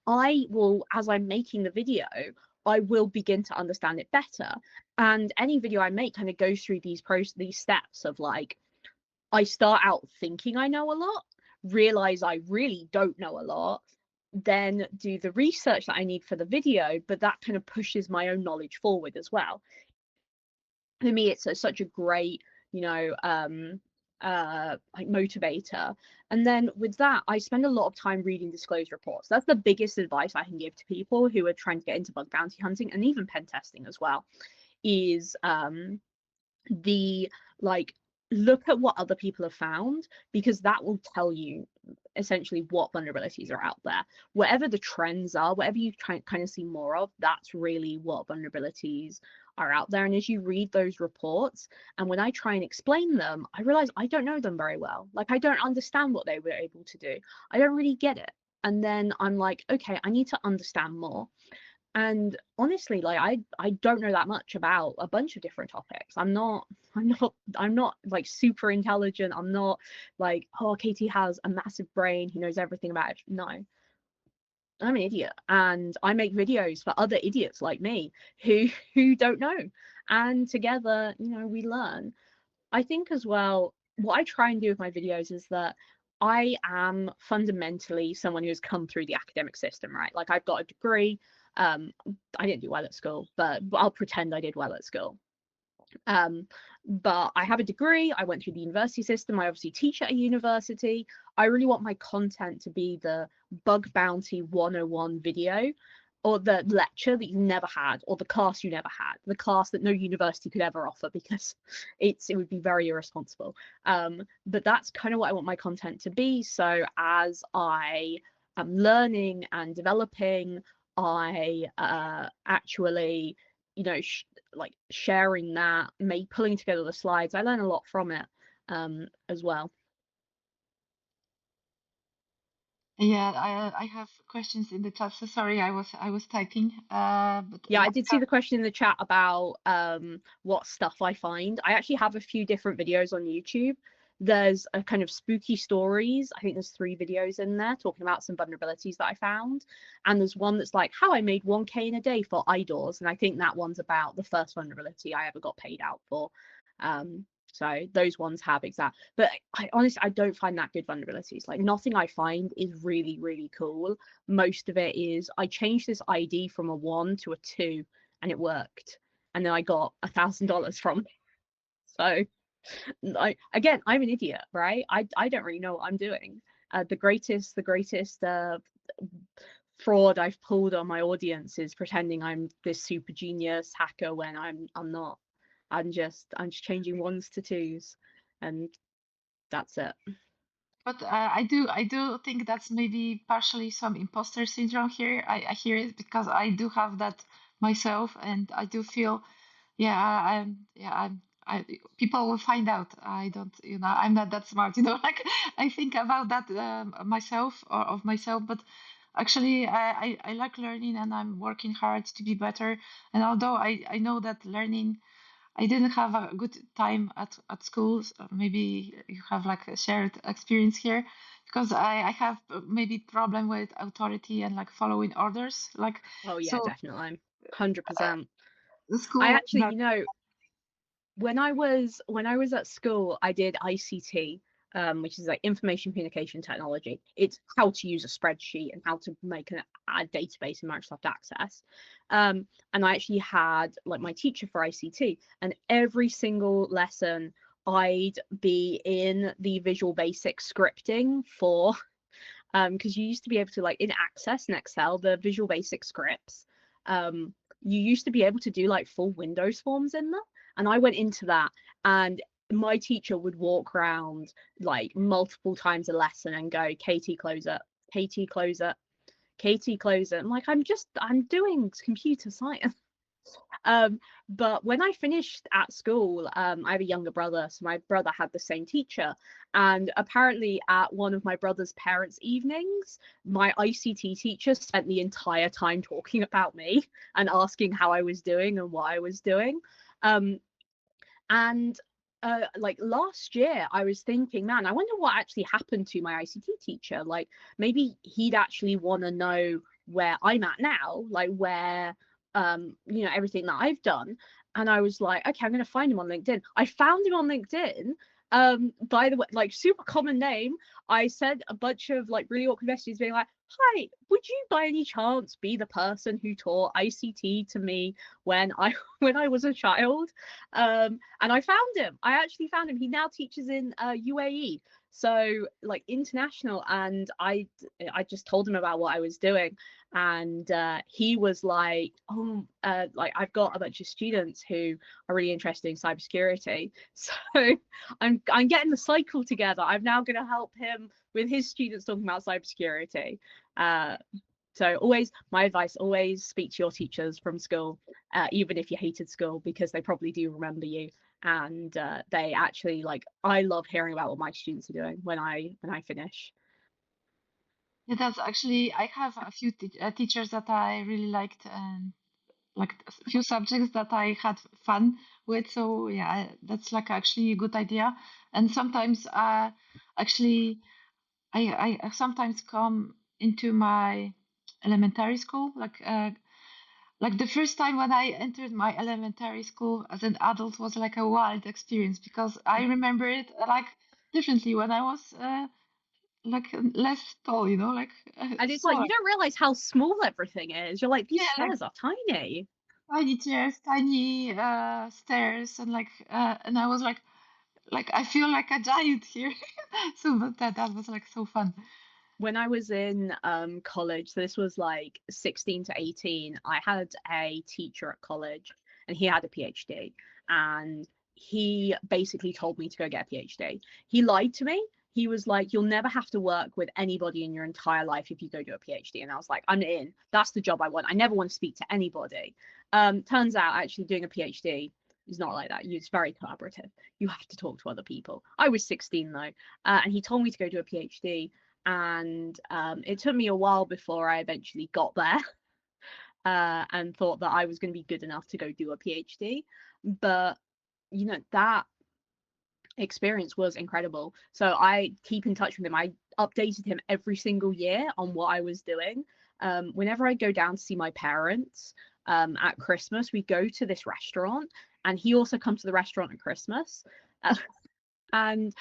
I will, as I'm making the video, I will begin to understand it better. And any video I make kind of goes through these steps of like, I start out thinking I know a lot, realize I really don't know a lot, then do the research that I need for the video, but that kind of pushes my own knowledge forward as well. For me, it's such a great, like motivator. And then with that, I spend a lot of time reading disclosure reports. That's the biggest advice I can give to people who are trying to get into bug bounty hunting and even pen testing as well, is the like look at what other people have found, because that will tell you essentially what vulnerabilities are out there. Whatever the trends are, whatever you kind of see more of, that's really what vulnerabilities are out there. And as you read those reports, and when I try and explain them, I realize I don't know them very well. Like, I don't understand what they were able to do. I don't really get it. And then I'm like, okay, I need to understand more. And honestly, like I don't know that much about a bunch of different topics. I'm not like super intelligent. I'm not like, oh, Katie has a massive brain, he knows everything about it. No, I'm an idiot, and I make videos for other idiots like me who don't know. And together, we learn. I think as well, what I try and do with my videos is that I am fundamentally someone who's come through the academic system, right? Like I've got a degree. Um, I didn't do well at school, but I'll pretend I did well at school. But I have a degree. I went through the university system. I obviously teach at a university. I really want my content to be the bug bounty 101 video, or the lecture that you never had, or the class you never had, the class that no university could ever offer, because it would be very irresponsible. But that's kind of what I want my content to be. So as I am learning and developing, I actually, like sharing that, pulling together the slides. I learn a lot from it as well. Yeah, I have questions in the chat. So sorry, I was typing. But Yeah, I did see the question in the chat about what stuff I find. I actually have a few different videos on YouTube. There's a kind of spooky stories. I think there's 3 videos in there talking about some vulnerabilities that I found. And there's one that's like how I made 1K in a day for idols. And I think that one's about the first vulnerability I ever got paid out for. So those ones have exact, but I honestly, I don't find that good vulnerabilities. Like nothing I find is really, really cool. Most of it is I changed this ID from a 1 to a 2 and it worked. And then I got $1,000 from it. So I'm an idiot, right? I don't really know what I'm doing. The greatest fraud I've pulled on my audience is pretending I'm this super genius hacker when I'm not. I'm just changing 1s to 2s, and that's it. But I do think that's maybe partially some imposter syndrome here. I hear it because I do have that myself, and I do feel, yeah, I people will find out. I don't, I'm not that smart, like I think about that myself or of myself, but actually I like learning and I'm working hard to be better. And although I know that learning, I didn't have a good time at schools. Maybe you have like a shared experience here, because I have maybe problem with authority and like following orders. Like, Oh yeah, so definitely. 100%. the I school actually, when I was at school, I did ICT, which is like information communication technology. It's how to use a spreadsheet and how to make a database in Microsoft Access. And I actually had like my teacher for ICT, and every single lesson I'd be in the Visual Basic scripting for, because you used to be able to, like, in Access and Excel, the Visual Basic scripts, you used to be able to do like full Windows forms in them. And I went into that, and my teacher would walk around like multiple times a lesson and go, Katie, close it. Katie, close it. Katie, close it. I'm like, I'm doing computer science. But when I finished at school, I have a younger brother, so my brother had the same teacher. And apparently, at one of my brother's parents' evenings, my ICT teacher spent the entire time talking about me and asking how I was doing and what I was doing. And like last year, I was thinking, man, I wonder what actually happened to my ICT teacher. Like maybe he'd actually want to know where I'm at now, like where everything that I've done. And I was like, okay, I'm gonna find him on LinkedIn. I found him on LinkedIn. By the way, like super common name. I sent a bunch of like really awkward messages being like, hi, would you by any chance be the person who taught ICT to me when I when I was a child? And I found him. I actually found him. He now teaches in UAE, so like international. And I just told him about what I was doing, and he was like, oh, like I've got a bunch of students who are really interested in cybersecurity, so I'm getting the cycle together. I'm now going to help him with his students talking about cybersecurity. So always, my advice, always speak to your teachers from school, even if you hated school, because they probably do remember you. And they actually, like, I love hearing about what my students are doing when I finish. Yeah, that's actually, I have a few teachers that I really liked, and like a few subjects that I had fun with. So yeah, that's like actually a good idea. And sometimes, actually, I sometimes come into my elementary school, like the first time when I entered my elementary school as an adult was like a wild experience because I remember it like differently when I was like less tall, you know, like And it's like, smaller. you don't realize how small everything is. You're like, these Yeah, like chairs are tiny. tiny chairs, tiny stairs, and and I was like I feel like a giant here. So, but that was like so fun. When I was in college, so this was like 16 to 18, I had a teacher at college and he had a PhD. And he basically told me to go get a PhD. He lied to me. He was like, you'll never have to work with anybody in your entire life if you go do a PhD. And I was like, I'm in. That's the job I want. I never want to speak to anybody. Turns out actually doing a PhD is not like that. It's very collaborative. You have to talk to other people. I was 16 though, and he told me to go do a PhD. And it took me a while before I eventually got there and thought that I was going to be good enough to go do a PhD. But you know, that experience was incredible. So I keep in touch with him. I updated him every single year on what I was doing. Whenever I go down to see my parents at Christmas, we go to this restaurant, and he also comes to the restaurant at Christmas. And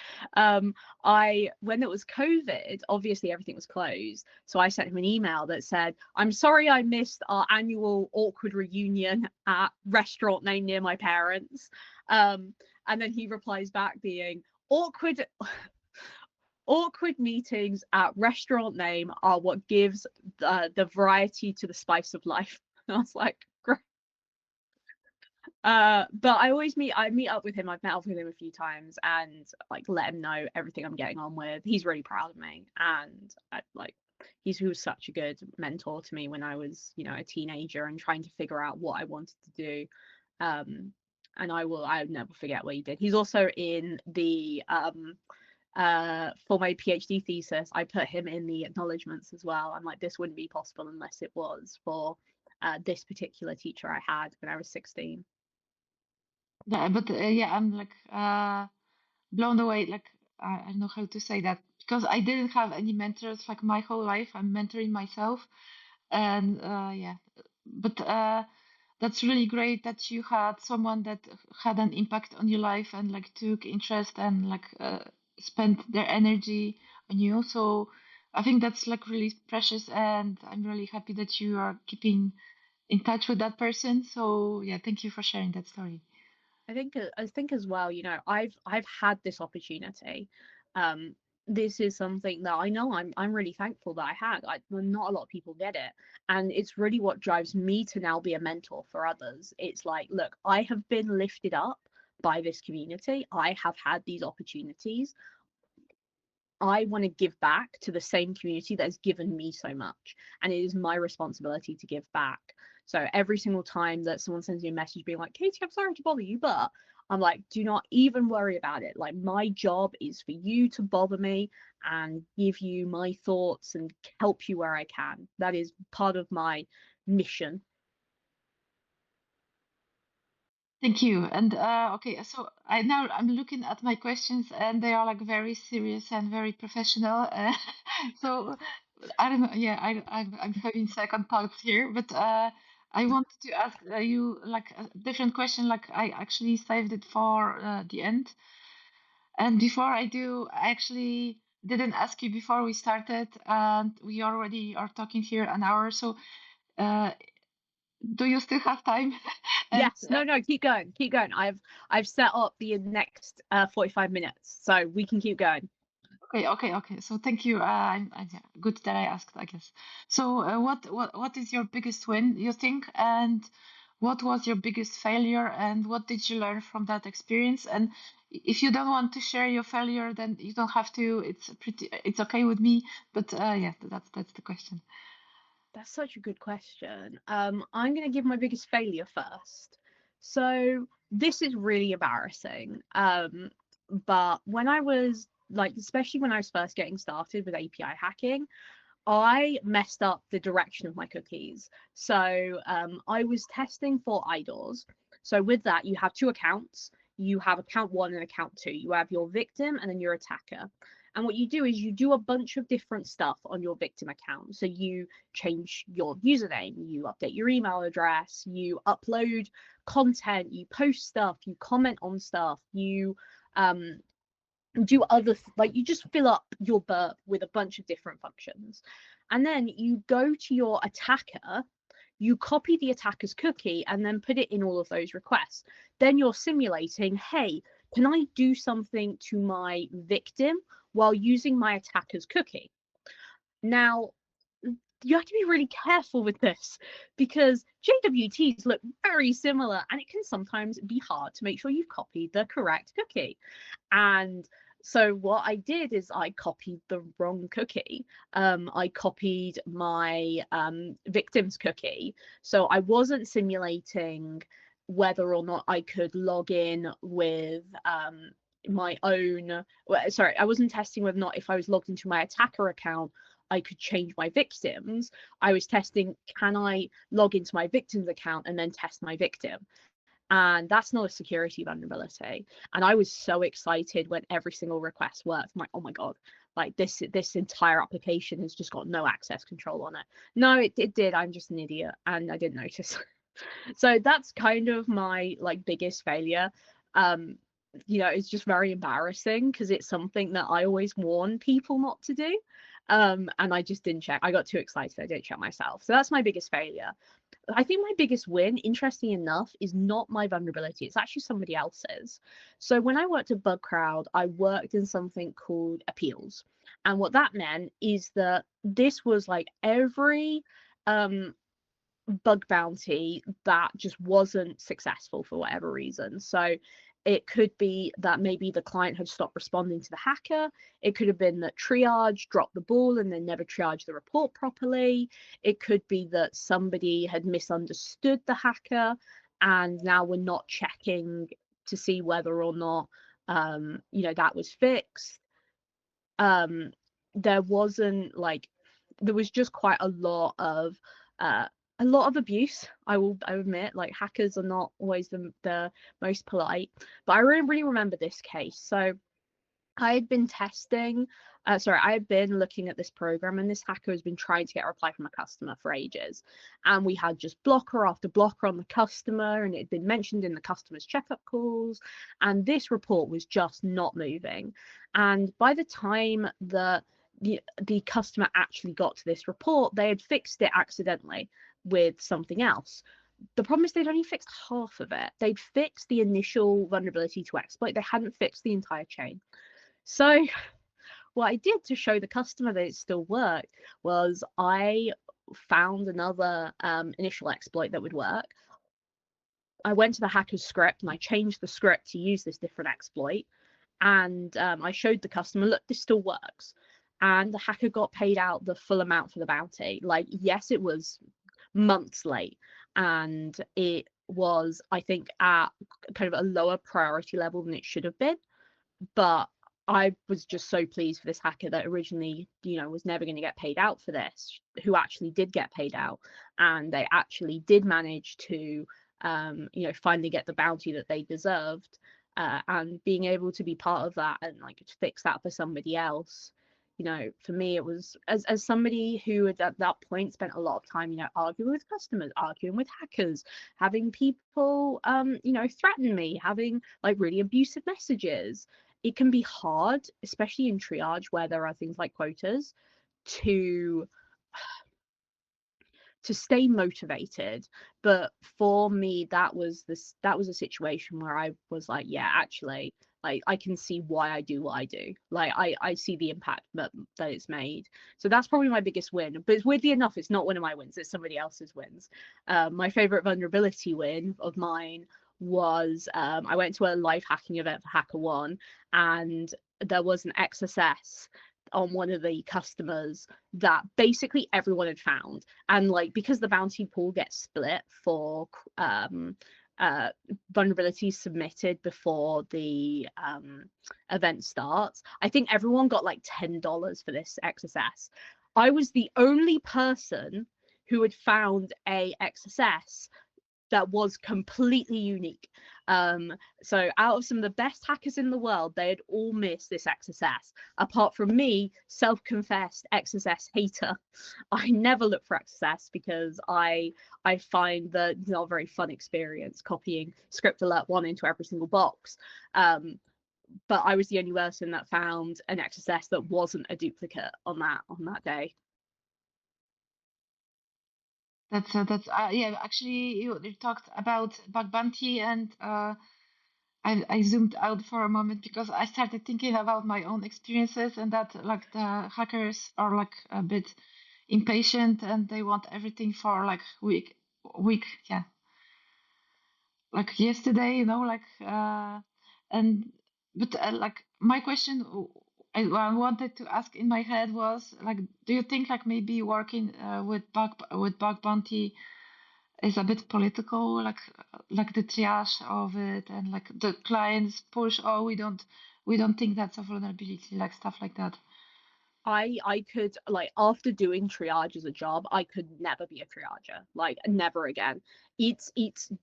I, when it was COVID, obviously everything was closed. So I sent him an email that said, I'm sorry I missed our annual awkward reunion at restaurant name near my parents. And then he replies back being, awkward awkward meetings at restaurant name are what gives the variety to the spice of life. And I was like, great. But I meet up with him. I've met up with him a few times and like let him know everything I'm getting on with. He's really proud of me, and he was such a good mentor to me when I was, you know, a teenager and trying to figure out what I wanted to do. And I'll never forget what he did. He's also in the for my PhD thesis, I put him in the acknowledgements as well. I'm like, this wouldn't be possible unless it was for this particular teacher I had when I was 16. Yeah, but yeah, I'm like blown away. Like I don't know how to say that because I didn't have any mentors like my whole life. I'm mentoring myself, and yeah, but that's really great that you had someone that had an impact on your life and like took interest and like spent their energy on you. So I think that's like really precious, and I'm really happy that you are keeping in touch with that person. So yeah, thank you for sharing that story. I think as well, you know, I've had this opportunity. Um, this is something that I know I'm really thankful that I had. Not a lot of people get it, and it's really what drives me to now be a mentor for others. It's like, look, I have been lifted up by this community. I have had these opportunities. I want to give back to the same community that has given me so much. And it is my responsibility to give back. So every single time that someone sends me a message being like, Katie, I'm sorry to bother you, but I'm like, do not even worry about it. Like, my job is for you to bother me and give you my thoughts and help you where I can. That is part of my mission. Thank you. And okay, so I'm looking at my questions, and they are like very serious and very professional. So I don't know. Yeah, I'm having second thoughts here, but I wanted to ask you like a different question. Like I actually saved it for the end. And before I do, I actually didn't ask you before we started, and we already are talking here an hour. So uh, do you still have time? And Yes, no, keep going, keep going. I've set up the next 45 minutes, so we can keep going. okay. So thank you. Yeah, good that I asked, I guess. So what is your biggest win, you think? And what was your biggest failure? And what did you learn from that experience? And if you don't want to share your failure, then you don't have to. It's okay with me. But yeah, that's the question. That's such a good question. I'm going to give my biggest failure first. So this is really embarrassing. But when I was like, especially when I was first getting started with API hacking, I messed up the direction of my cookies. So I was testing for idols. So with that, you have two accounts. You have account 1 and account 2. You have your victim and then your attacker. And what you do is you do a bunch of different stuff on your victim account. So you change your username, you update your email address, you upload content, you post stuff, you comment on stuff, you do other like you just fill up your burp with a bunch of different functions. And then you go to your attacker, you copy the attacker's cookie and then put it in all of those requests. Then you're simulating, hey, can I do something to my victim while using my attacker's cookie? Now, you have to be really careful with this because JWTs look very similar and it can sometimes be hard to make sure you've copied the correct cookie. And so what I did is I copied the wrong cookie. I copied my victim's cookie. So I wasn't simulating whether or not I could log in with my own, sorry, I wasn't testing whether or not if I was logged into my attacker account, I could change my victims. I was testing, can I log into my victim's account and then test my victim? And that's not a security vulnerability. And I was so excited when every single request worked. I'm like, oh my God, like this entire application has just got no access control on it. No, it did. I'm just an idiot and I didn't notice. So that's kind of my like biggest failure. It's just very embarrassing because it's something that I always warn people not to do. And I just didn't check. I got too excited. I didn't check myself. So that's my biggest failure. I think my biggest win, interesting enough, is not my vulnerability. It's actually somebody else's. So when I worked at BugCrowd, I worked in something called appeals. And what that meant is that this was like every bug bounty that just wasn't successful for whatever reason. So it could be that maybe the client had stopped responding to the hacker. It could have been that triage dropped the ball and then never triaged the report properly. It could be that somebody had misunderstood the hacker and now we're not checking to see whether or not that was fixed. There was just quite a lot of abuse. I admit, like hackers are not always the most polite, but I really remember this case. So I had been looking at this program and this hacker has been trying to get a reply from a customer for ages. And we had just blocker after blocker on the customer and it had been mentioned in the customer's checkup calls. And this report was just not moving. And by the time that the customer actually got to this report, they had fixed it accidentally with something else. The problem is they'd only fixed half of it. They'd fixed the initial vulnerability to exploit. They hadn't fixed the entire chain. So what I did to show the customer that it still worked was I found another initial exploit that would work. I went to the hacker's script and I changed the script to use this different exploit. And I showed the customer, look, this still works. And the hacker got paid out the full amount for the bounty. Like, yes, it was months late. And it was, I think, at kind of a lower priority level than it should have been. But I was just so pleased for this hacker that originally, was never going to get paid out for this, who actually did get paid out. And they actually did manage to, finally get the bounty that they deserved. And being able to be part of that and like fix that for somebody else, for me, it was as somebody who at that point spent a lot of time, arguing with customers, arguing with hackers, having people, threaten me, having like really abusive messages. It can be hard, especially in triage where there are things like quotas, to stay motivated. But for me, that was a situation where I was like, yeah, actually, like I can see why I do what I do. Like I see the impact that it's made. So that's probably my biggest win. But weirdly enough, it's not one of my wins, it's somebody else's wins. My favorite vulnerability win of mine was I went to a live hacking event for HackerOne and there was an XSS on one of the customers that basically everyone had found. And like, because the bounty pool gets split for vulnerabilities submitted before the event starts, I think everyone got like $10 for this XSS. I was the only person who had found a XSS that was completely unique. So out of some of the best hackers in the world, they had all missed this XSS. Apart from me, self-confessed XSS hater, I never look for XSS because I find that it's not a very fun experience copying script alert 1 into every single box. But I was the only person that found an XSS that wasn't a duplicate on that day. That's yeah. Actually, you talked about bug bounty, and I zoomed out for a moment because I started thinking about my own experiences, and that like the hackers are like a bit impatient and they want everything for like week, yeah, like yesterday, you know, like and but like my question I wanted to ask in my head was like, do you think like maybe working with bug bounty is a bit political, like the triage of it and like the clients push, oh, we don't think that's a vulnerability, like stuff like that. I could, like, after doing triage as a job, I could never be a triager, like never again. It's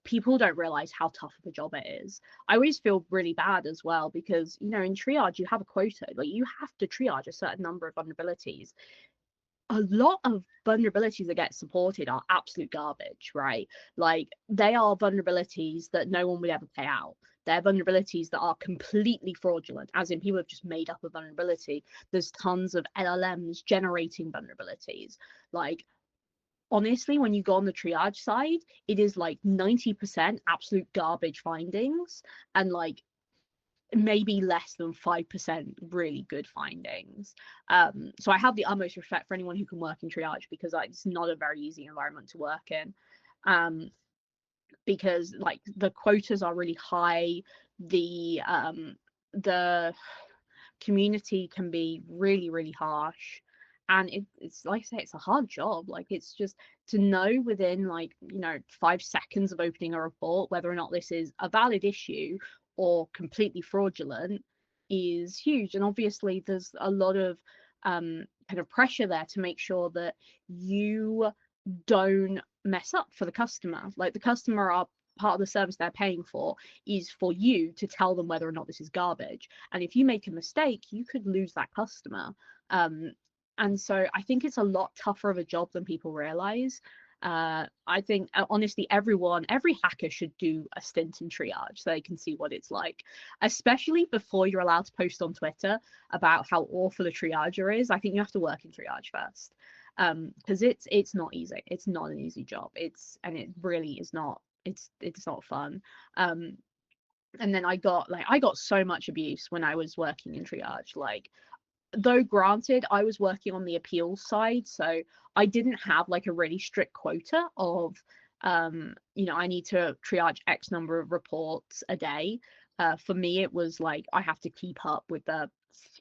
people don't realize how tough of a job it is. I always feel really bad as well because, you know, in triage you have a quota, like you have to triage a certain number of vulnerabilities. A lot of vulnerabilities that get supported are absolute garbage, right? Like they are vulnerabilities that no one would ever pay out. They're vulnerabilities that are completely fraudulent, as in people have just made up a vulnerability. There's tons of LLMs generating vulnerabilities. Like honestly, when you go on the triage side, it is like 90% absolute garbage findings and like maybe less than 5% really good findings. So I have the utmost respect for anyone who can work in triage because it's not a very easy environment to work in. Because like the quotas are really high, the community can be really, really harsh. And it's like I say, it's a hard job. Like it's just to know within like, you know, 5 seconds of opening a report whether or not this is a valid issue or completely fraudulent is huge. And obviously there's a lot of kind of pressure there to make sure that you don't mess up for the customer. Like the customer are part of the service they're paying for is for you to tell them whether or not this is garbage. And if you make a mistake, you could lose that customer. And so I think it's a lot tougher of a job than people realize. I think honestly, every hacker should do a stint in triage so they can see what it's like, especially before you're allowed to post on Twitter about how awful a triager is. I think you have to work in triage first, because it's not easy. It's not an easy job. And it really is not. It's not fun. And then I got so much abuse when I was working in triage. Like, though granted, I was working on the appeals side, so I didn't have like a really strict quota of, you know, I need to triage X number of reports a day. For me, it was like I have to keep up with the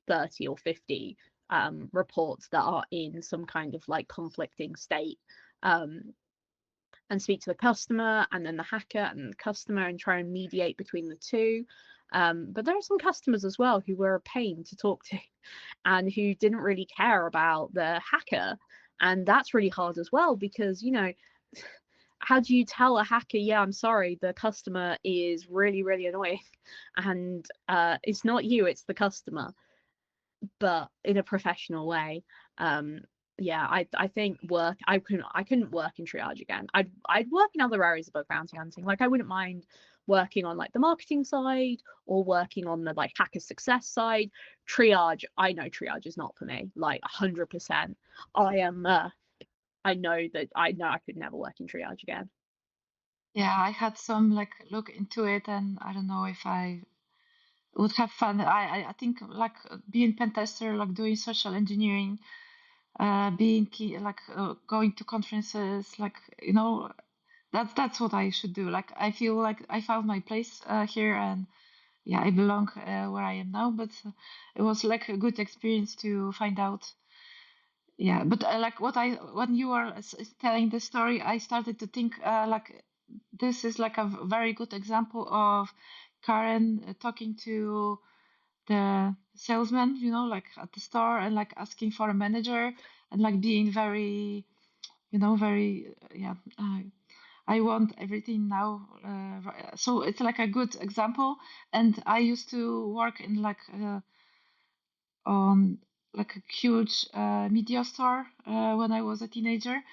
30 or 50 reports that are in some kind of like conflicting state. And speak to the customer and then the hacker and the customer and try and mediate between the two. But there are some customers as well who were a pain to talk to and who didn't really care about the hacker. And that's really hard as well because, you know, how do you tell a hacker, yeah, I'm sorry, the customer is really, really annoying and it's not you, it's the customer, but in a professional way. Yeah, I think I couldn't work in triage again. I'd work in other areas of bug bounty hunting. Like I wouldn't mind working on like the marketing side or working on the like hacker success side. Triage, I know triage is not for me, like 100%. I know I could never work in triage again. Yeah, I had some like look into it, and I don't know if I would have fun. I think like being pen tester, like doing social engineering, being key, like going to conferences, like you know, that's what I should do. Like I feel like I found my place here, and yeah, I belong where I am now. But it was like a good experience to find out. Yeah, but like when you were telling the story, I started to think like this is like a very good example of Karen talking to the salesman, you know, like at the store and like asking for a manager. and like being very, very, I want everything now. So it's like a good example. And I used to work in like on like a huge media store when I was a teenager,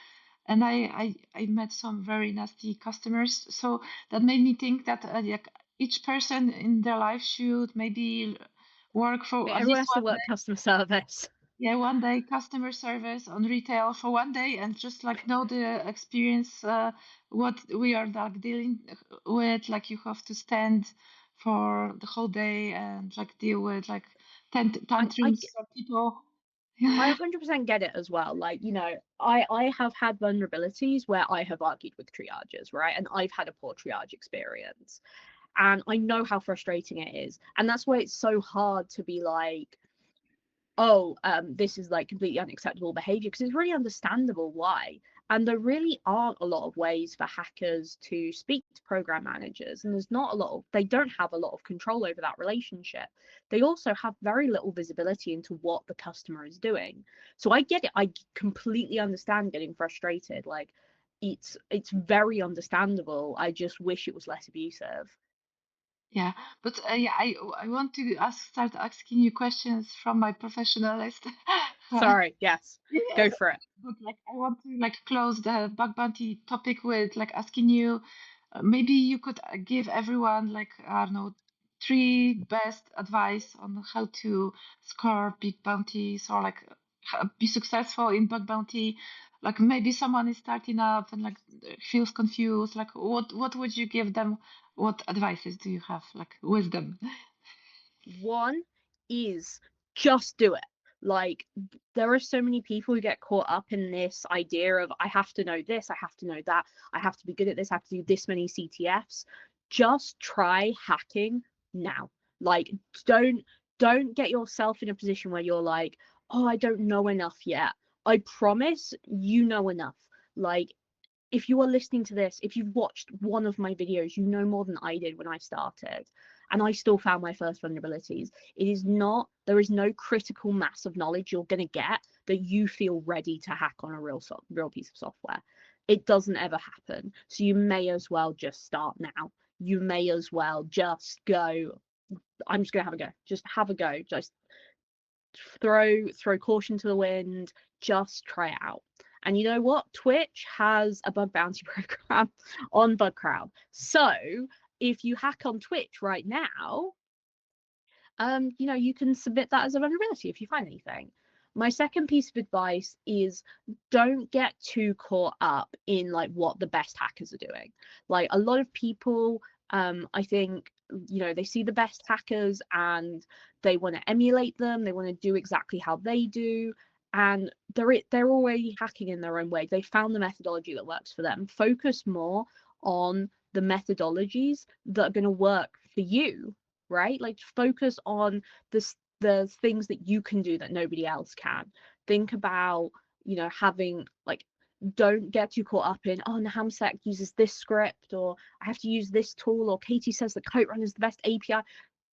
and I met some very nasty customers. So that made me think that like each person in their life should maybe work for at Everyone least has to work customer service. yeah, one day customer service on retail for one day and just like know the experience, what we are like dealing with. Like you have to stand for the whole day and like deal with like tantrums of people. I 100% get it as well. Like, I have had vulnerabilities where I have argued with triages, right? And I've had a poor triage experience. And I know how frustrating it is. And that's why it's so hard to be like, oh, this is like completely unacceptable behavior, because it's really understandable why. And there really aren't a lot of ways for hackers to speak to program managers, and they don't have a lot of control over that relationship. They also have very little visibility into what the customer is doing. So I get it. I completely understand getting frustrated. Like, it's very understandable. I just wish it was less abusive. Yeah, but I want to start asking you questions from my professional list. Sorry, yes, go Yes, for it. but like I want to like close the bug bounty topic with like asking you, maybe you could give everyone like I don't know, three best advice on how to score big bounties or like be successful in bug bounty. Like maybe someone is starting up and like feels confused. Like what would you give them? What advices do you have? Like wisdom? One is just do it. Like, there are so many people who get caught up in this idea of, I have to know this, I have to know that, I have to be good at this, I have to do this many CTFs. Just try hacking now. Like, don't get yourself in a position where you're like, oh, I don't know enough yet. I promise you know enough. Like, if you are listening to this, if you've watched one of my videos, you know more than I did when I started. And I still found my first vulnerabilities. There is no critical mass of knowledge you're going to get that you feel ready to hack on a real piece of software. It doesn't ever happen. So you may as well just start now. You may as well just go, I'm just going to have a go. Just have a go. Just throw caution to the wind. Just try it out. And you know what? Twitch has a bug bounty program on Bugcrowd. So if you hack on Twitch right now, you can submit that as a vulnerability if you find anything. My second piece of advice is, don't get too caught up in like what the best hackers are doing. Like, a lot of people, I think, they see the best hackers and they want to emulate them. They want to do exactly how they do. And they're already hacking in their own way. They found the methodology that works for them. Focus more on the methodologies that are going to work for you, right? Like, focus on the things that you can do that nobody else can. Think about, having like, don't get too caught up in, oh, Nahamsec uses this script, or I have to use this tool, or Katie says that Coat Run is the best API.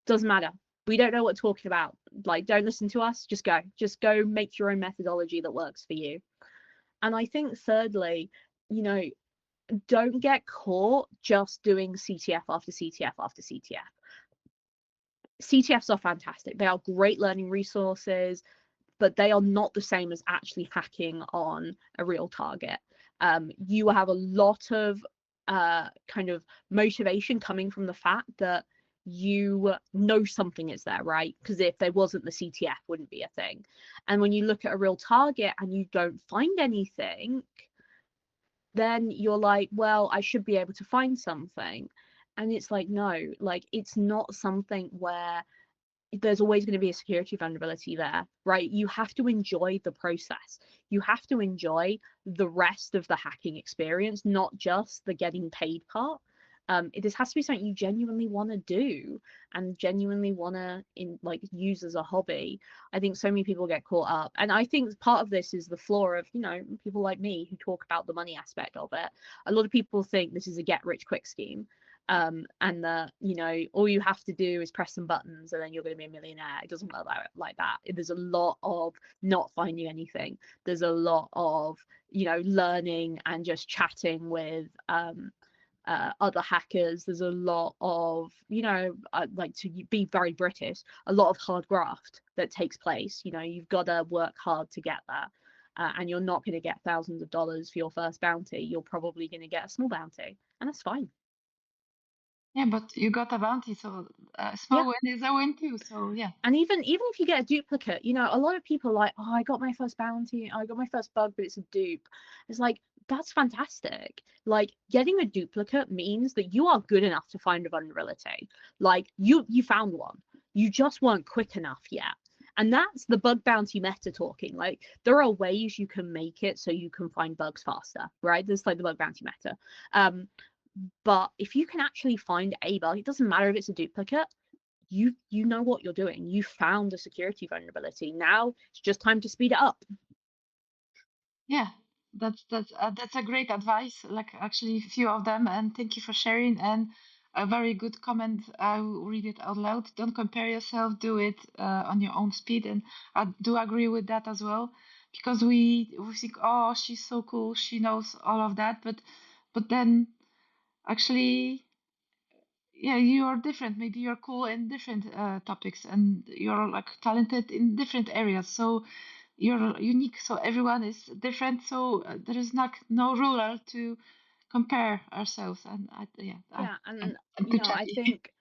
Doesn't matter. We don't know what we're talking about. Like, don't listen to us. Just go make your own methodology that works for you. And I think thirdly, don't get caught just doing CTF after CTF after CTF. CTFs are fantastic. They are great learning resources, but they are not the same as actually hacking on a real target. You have a lot of kind of motivation coming from the fact that you know something is there, right? Because if there wasn't, the CTF wouldn't be a thing. And when you look at a real target and you don't find anything, then you're like, well, I should be able to find something. And it's like, no, like, it's not something where there's always going to be a security vulnerability there, right? You have to enjoy the process. You have to enjoy the rest of the hacking experience, not just the getting paid part. This has to be something you genuinely want to do and genuinely want to use as a hobby. I think so many people get caught up, and I think part of this is the flaw of people like me who talk about the money aspect of it. A lot of people think this is a get rich quick scheme. and that, you know, all you have to do is press some buttons and then you're going to be a millionaire. It doesn't work like that. There's a lot of not finding anything. There's a lot of, you know, learning and just chatting with other hackers. There's a lot of, you know, like, to be very British, a lot of hard graft that takes place. You know, you've got to work hard to get there. And you're not going to get thousands of dollars for your first bounty. You're probably going to get a small bounty, and that's fine. Yeah, but you got a bounty, so a small win is a win too. So yeah. And even if you get a duplicate, you know, a lot of people are like, oh, I got my first bounty, I got my first bug, but it's a dupe. It's like, that's fantastic. Like, getting a duplicate means that you are good enough to find a vulnerability. Like, you found one. You just weren't quick enough yet. And that's the bug bounty meta talking. Like, there are ways you can make it so you can find bugs faster, right? There's like the bug bounty meta. But if you can actually find a bug, it doesn't matter if it's a duplicate, you know what you're doing. You found a security vulnerability. Now it's just time to speed it up. Yeah, that's a great advice. Like, actually, a few of them, and thank you for sharing. And a very good comment. I will read it out loud. Don't compare yourself. Do it on your own speed. And I do agree with that as well, because we think, oh, she's so cool. She knows all of that, but then actually, yeah, you are different. Maybe you're cool in different topics, and you're like talented in different areas. So you're unique. So everyone is different. So there is no rule to compare ourselves. And And I'm you too know, I chatty. think,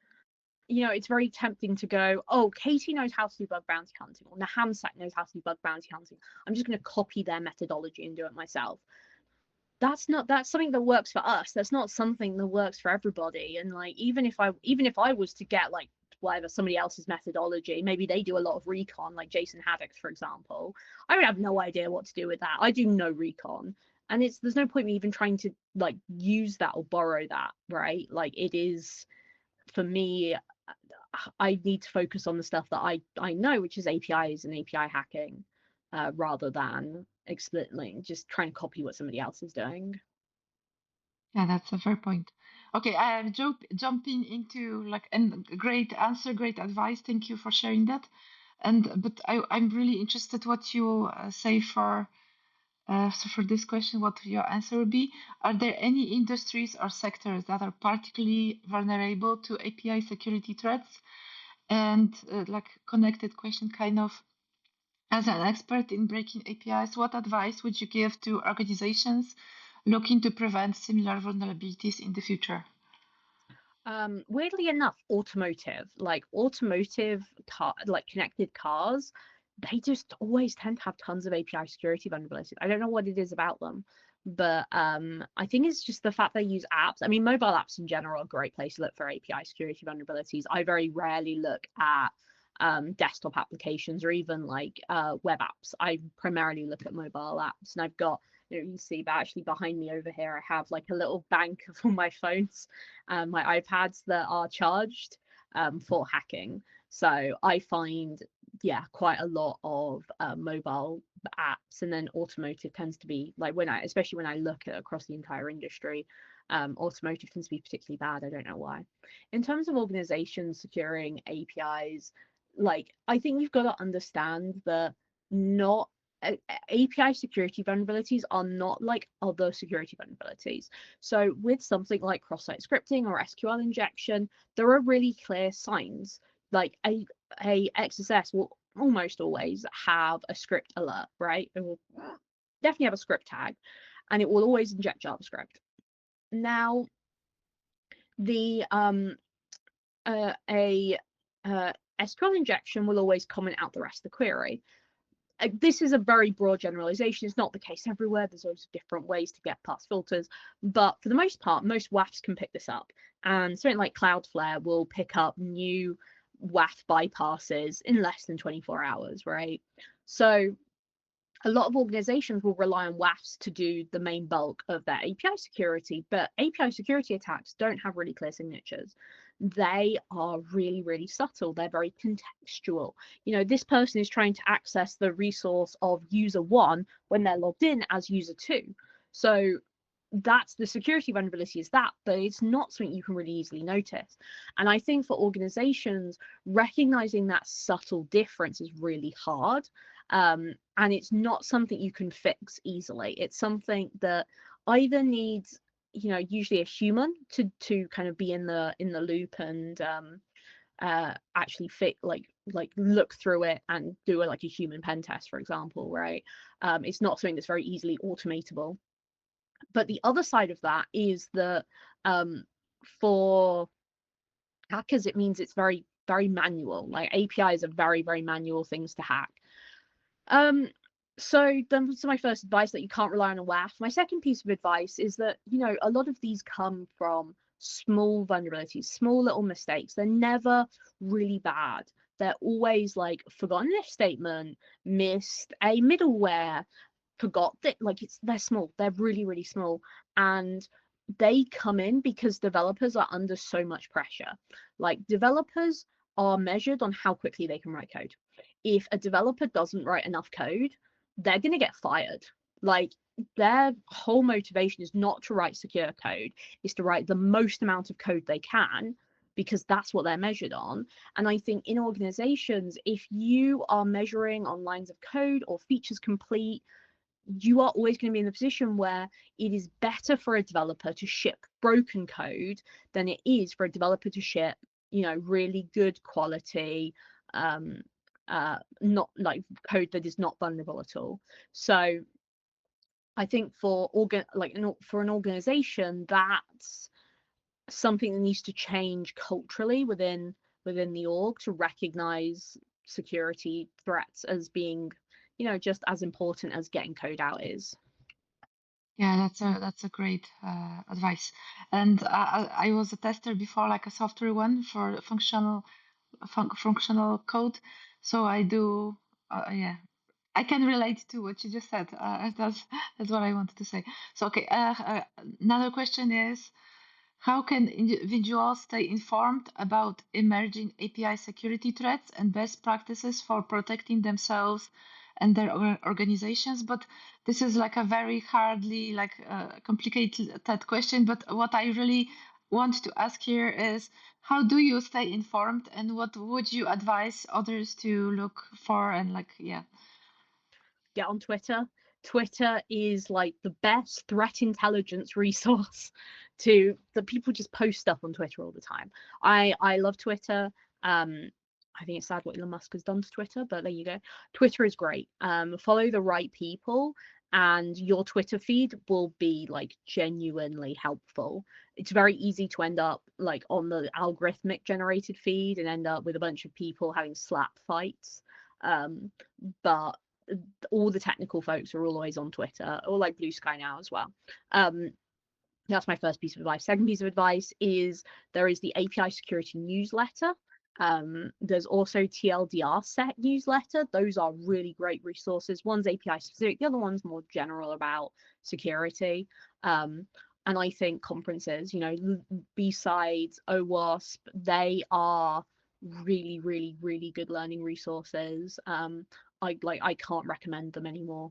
you know, it's very tempting to go, oh, Katie knows how to do bug bounty hunting, or Nahamsak knows how to do bug bounty hunting. I'm just going to copy their methodology and do it myself. That's something that works for us. That's not something that works for everybody. And like, even if I was to get like whatever somebody else's methodology, maybe they do a lot of recon, like Jason Haddock, for example, I would have no idea what to do with that. I do no recon, and there's no point me even trying to like use that or borrow that, right? Like, it is, for me, I need to focus on the stuff that I know, which is APIs and API hacking, rather than explicitly just trying to copy what somebody else is doing. Yeah, that's a fair point. Okay, I am jumping into like, and great answer, great advice. Thank you for sharing that. But I'm really interested what you say for. So for this question, what your answer would be? Are there any industries or sectors that are particularly vulnerable to API security threats? And like, connected question, kind of, as an expert in breaking APIs, what advice would you give to organizations looking to prevent similar vulnerabilities in the future? Weirdly enough, automotive like connected cars, they just always tend to have tons of API security vulnerabilities. I don't know what it is about them, but I think it's just the fact they use apps. I mean, mobile apps in general are a great place to look for API security vulnerabilities. I very rarely look at desktop applications or even like web apps. I primarily look at mobile apps, and I've got, you know, you can see, but actually behind me over here, I have like a little bank of all my phones, my iPads that are charged for hacking. So I find, yeah, quite a lot of mobile apps, and then automotive tends to be like, especially when I look at across the entire industry, automotive tends to be particularly bad. I don't know why. In terms of organizations securing APIs, like, I think you've got to understand that not API security vulnerabilities are not like other security vulnerabilities. So with something like cross-site scripting or SQL injection, there are really clear signs. Like a XSS will almost always have a script alert, right? It will definitely have a script tag, and it will always inject JavaScript. Now, the SQL injection will always comment out the rest of the query. This is a very broad generalization. It's not the case everywhere. There's always different ways to get past filters, but for the most part, most WAFs can pick this up. And something like Cloudflare will pick up new WAF bypasses in less than 24 hours, right? So a lot of organizations will rely on WAFs to do the main bulk of their API security, but API security attacks don't have really clear signatures. They are really, really subtle. They're very contextual. You know, this person is trying to access the resource of user 1 when they're logged in as user 2. So that's the security vulnerability is that, but it's not something you can really easily notice. And I think for organizations, recognizing that subtle difference is really hard. And it's not something you can fix easily. It's something that either needs, usually a human to kind of be in the loop and actually fit like look through it and do a human pen test, for example, right? It's not something that's very easily automatable. But the other side of that is that for hackers, it means it's very, very manual. Like APIs are very, very manual things to hack. So that's my first advice, that you can't rely on a WAF. My second piece of advice is that, a lot of these come from small vulnerabilities, small little mistakes. They're never really bad. They're always like forgotten if statement, missed a middleware, forgot that, they're small, they're really, really small, and they come in because developers are under so much pressure. Like, developers are measured on how quickly they can write code. If a developer doesn't write enough code, they're going to get fired. Like, their whole motivation is not to write secure code, is to write the most amount of code they can, because that's what they're measured on. And I think in organizations, if you are measuring on lines of code or features complete, you are always going to be in the position where it is better for a developer to ship broken code than it is for a developer to ship, really good quality, not like code that is not vulnerable at all. So I think for an organization, that's something that needs to change culturally within the org, to recognize security threats as being, just as important as getting code out is. Yeah, that's a great advice. And I was a tester before, like a software one for functional code. So I do, yeah, I can relate to what you just said. That's what I wanted to say. So okay, another question is, how can individuals stay informed about emerging API security threats and best practices for protecting themselves and their organizations? But this is like a very hardly complicated question. But what I really want to ask here is, how do you stay informed, and what would you advise others to look for? And Get on Twitter. Twitter is like the best threat intelligence resource that people just post stuff on Twitter all the time. I love Twitter. I think it's sad what Elon Musk has done to Twitter, but there you go. Twitter is great. Follow the right people, and your Twitter feed will be like genuinely helpful. It's very easy to end up like on the algorithmic generated feed and end up with a bunch of people having slap fights. But all the technical folks are always on Twitter, or like Blue Sky now as well. That's my first piece of advice. Second piece of advice is there is the API security newsletter. There's also TLDR set newsletter. Those are really great resources. One's API specific, the other one's more general about security. And I think conferences, B-Sides, OWASP, they are really, really, really good learning resources. I can't recommend them anymore.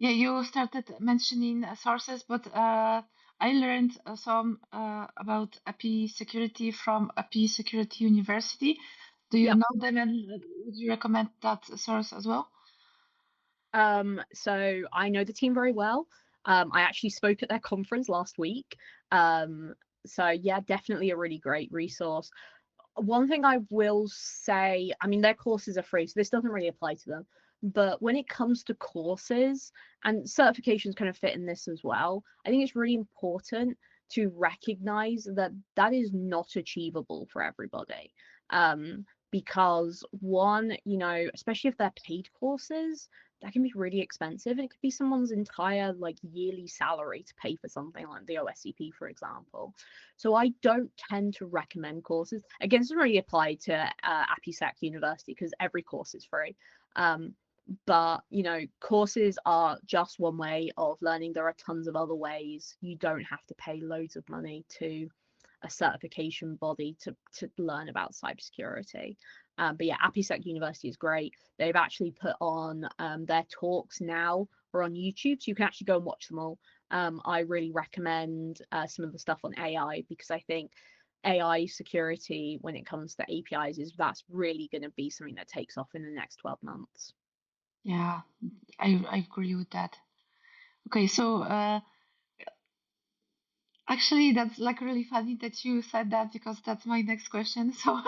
Yeah, you started mentioning sources, but I learned some about API security from API Security University. Do you know them, and would you recommend that source as well? So I know the team very well. I actually spoke at their conference last week. So yeah, definitely a really great resource. One thing I will say, I mean, their courses are free, so this doesn't really apply to them. But when it comes to courses, and certifications kind of fit in this as well, I think it's really important to recognize that that is not achievable for everybody. Because one, especially if they're paid courses, that can be really expensive, and it could be someone's entire like yearly salary to pay for something like the OSCP, for example. So I don't tend to recommend courses. Again, this doesn't really apply to AppySec University because every course is free. But courses are just one way of learning. There are tons of other ways. You don't have to pay loads of money to a certification body to learn about cybersecurity. But yeah, AppySec University is great. They've actually put on their talks now are on YouTube, so you can actually go and watch them all. I really recommend some of the stuff on AI, because I think AI security when it comes to APIs that's really going to be something that takes off in the next 12 months. Yeah, I agree with that. Okay, so actually that's like really funny that you said that, because that's my next question. So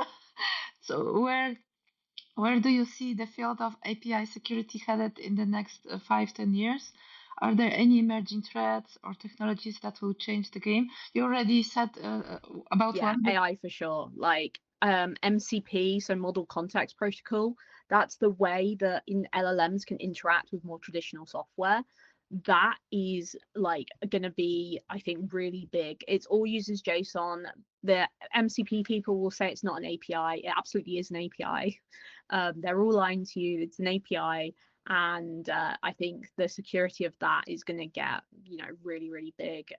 so where do you see the field of API security headed in the next 5-10 years? Are there any emerging threats or technologies that will change the game? You already said about Yeah, one, but AI for sure. Like MCP, so Model Context Protocol, that's the way that LLMs can interact with more traditional software. That is like going to be, I think, really big. It's all uses JSON. The MCP people will say it's not an API. It absolutely is an API. They're all lying to you. It's an API. And I think the security of that is going to get, really, really big,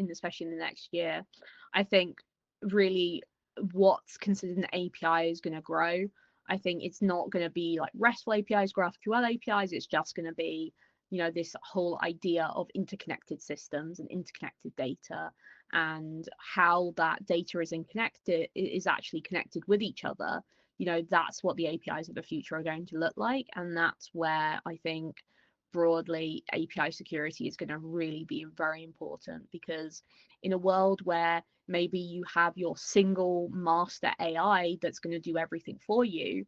especially in the next year. I think really what's considered an API is going to grow. I think it's not going to be like RESTful APIs, GraphQL APIs. It's just going to be, this whole idea of interconnected systems and interconnected data, and how that data is actually connected with each other. That's what the APIs of the future are going to look like. And that's where I think broadly API security is going to really be very important, because in a world where maybe you have your single master AI that's going to do everything for you,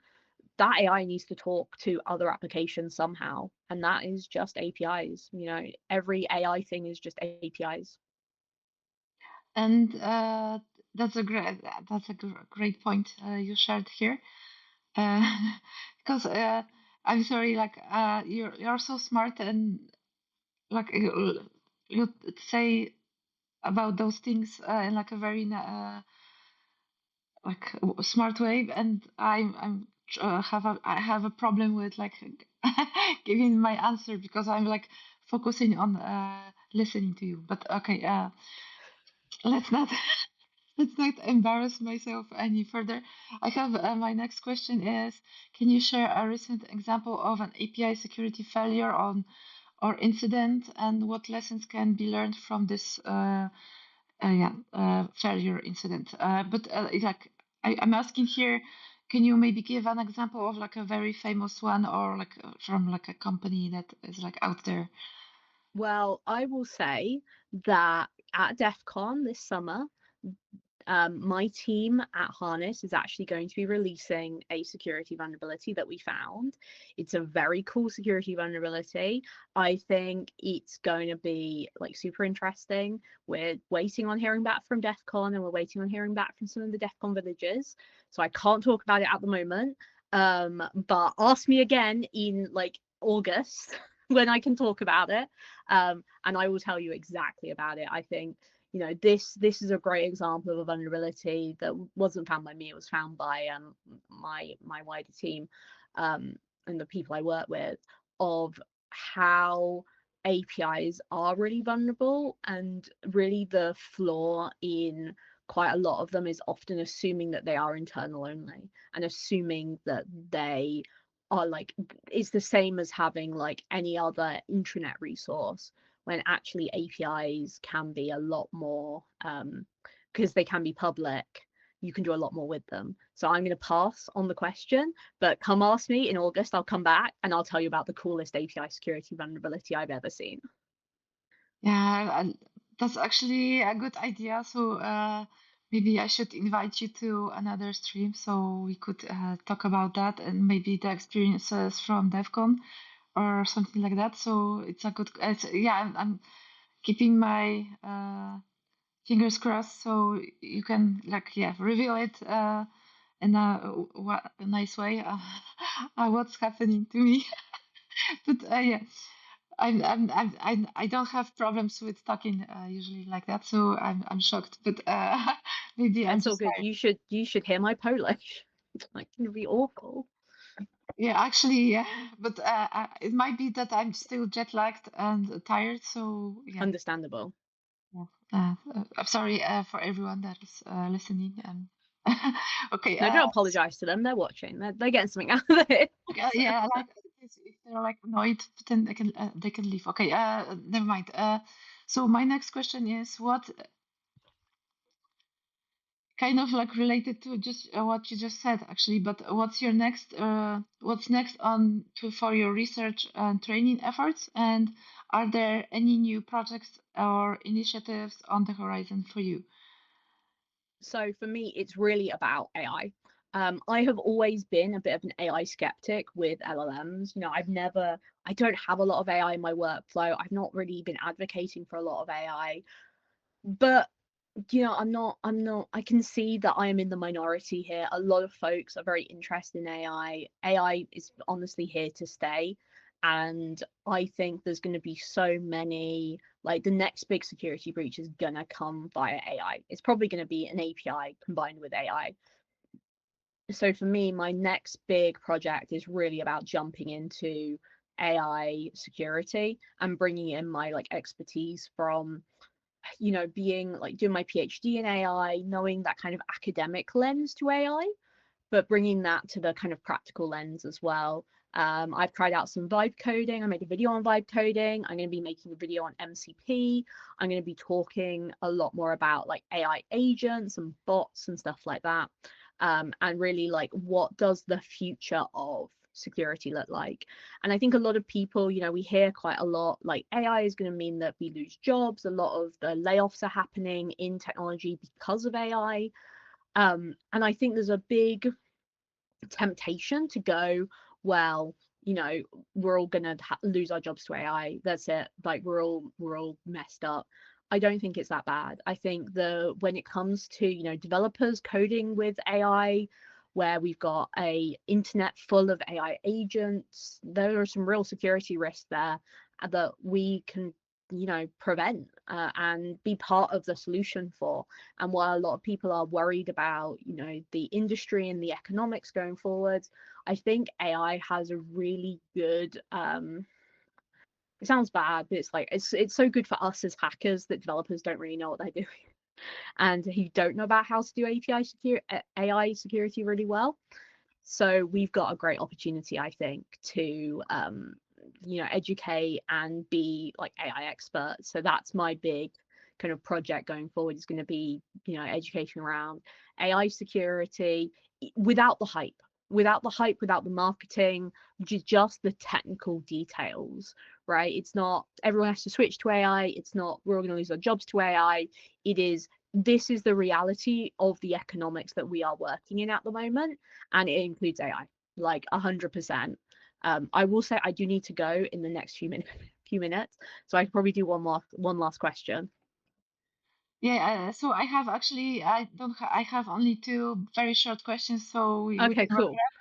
that AI needs to talk to other applications somehow. And that is just APIs. Every AI thing is just APIs. and that's a great point you shared here. Uh, because I'm sorry, like you're so smart, and like you say about those things in like a very smart way, and I have a problem with like giving my answer, because I'm like focusing on listening to you. But okay, let's not let's not embarrass myself any further. I have my next question is: can you share a recent example of an API security failure on or incident, and what lessons can be learned from this failure incident? But like I'm asking here, can you maybe give an example of like a very famous one, or like from like a company that is like out there? Well, I will say that at DEF CON this summer, my team at Harness is actually going to be releasing a security vulnerability that we found. It's a very cool security vulnerability. I think it's going to be like super interesting. We're waiting on hearing back from DEF CON, and we're waiting on hearing back from some of the DEF CON villagers. So I can't talk about it at the moment. But ask me again in like August when I can talk about it. And I will tell you exactly about it. I think this is a great example of a vulnerability that wasn't found by me. It was found by my wider team, and the people I work with, of how APIs are really vulnerable. And really the flaw in quite a lot of them is often assuming that they are internal only, and assuming that they are like, it's the same as having like any other intranet resource, when actually APIs can be a lot more, because they can be public. You can do a lot more with them. So I'm going to pass on the question, but come ask me in August. I'll come back and I'll tell you about the coolest API security vulnerability I've ever seen. Yeah, that's actually a good idea. So maybe I should invite you to another stream so we could talk about that, and maybe the experiences from DEF CON or something like that. So it's a good, yeah, I'm keeping my fingers crossed, so you can like reveal it in a nice way what's happening to me. But yeah, I don't have problems with talking usually like that, so I'm shocked. But maybe I'm It's all just good. tired. You should hear my Polish. Like, it's gonna be awful. Yeah, actually, yeah. But it might be that I'm still jet lagged and tired. So yeah, Understandable. yeah. I'm sorry for everyone that is listening. And okay, No, don't apologize to them. They're watching. They're getting something out of it. yeah, like if they're like annoyed, then they can leave. Okay, never mind. So my next question is, what kind of like related to just what you just said, actually, but what's next on for your research and training efforts, and are there any new projects or initiatives on the horizon for you? So for me, it's really about AI. I have always been a bit of an AI skeptic with LLMs. I don't have a lot of AI in my workflow. I've not really been advocating for a lot of AI, but I can see that I am in the minority here. A lot of folks are very interested in AI. AI is honestly here to stay. And I think there's going to be so many, like the next big security breach is going to come via AI. It's probably going to be an API combined with AI. So for me, my next big project is really about jumping into AI security and bringing in my like expertise from being like doing my PhD in AI, knowing that kind of academic lens to AI, but bringing that to the kind of practical lens as well. I've tried out some vibe coding. I made a video on vibe coding. I'm going to be making a video on MCP. I'm going to be talking a lot more about like AI agents and bots and stuff like that. And really like what does the future of security look like? And I think a lot of people, we hear quite a lot like AI is going to mean that we lose jobs. A lot of the layoffs are happening in technology because of AI. And I think there's a big temptation to go, well, we're all gonna lose our jobs to AI. That's it. Like we're all messed up. I don't think it's that bad. I think when it comes to developers coding with AI, where we've got a internet full of AI agents, there are some real security risks there that we can prevent and be part of the solution for. And while a lot of people are worried about the industry and the economics going forwards, I think AI has a really good it sounds bad, but it's like it's so good for us as hackers that developers don't really know what they're doing and who don't know about how to do AI security really well. So we've got a great opportunity, I think, to educate and be like AI experts. So that's my big kind of project going forward, is going to be education around AI security without the hype, without the marketing, which is just the technical details, right? It's not everyone has to switch to AI. It's not we're all going to lose our jobs to AI. This is the reality of the economics that we are working in at the moment, and it includes AI, like 100%. I will say I do need to go in the next few minutes, so I could probably do one last question. Yeah, so I have actually, I have only two very short questions, so we Okay, can wrap cool. it up.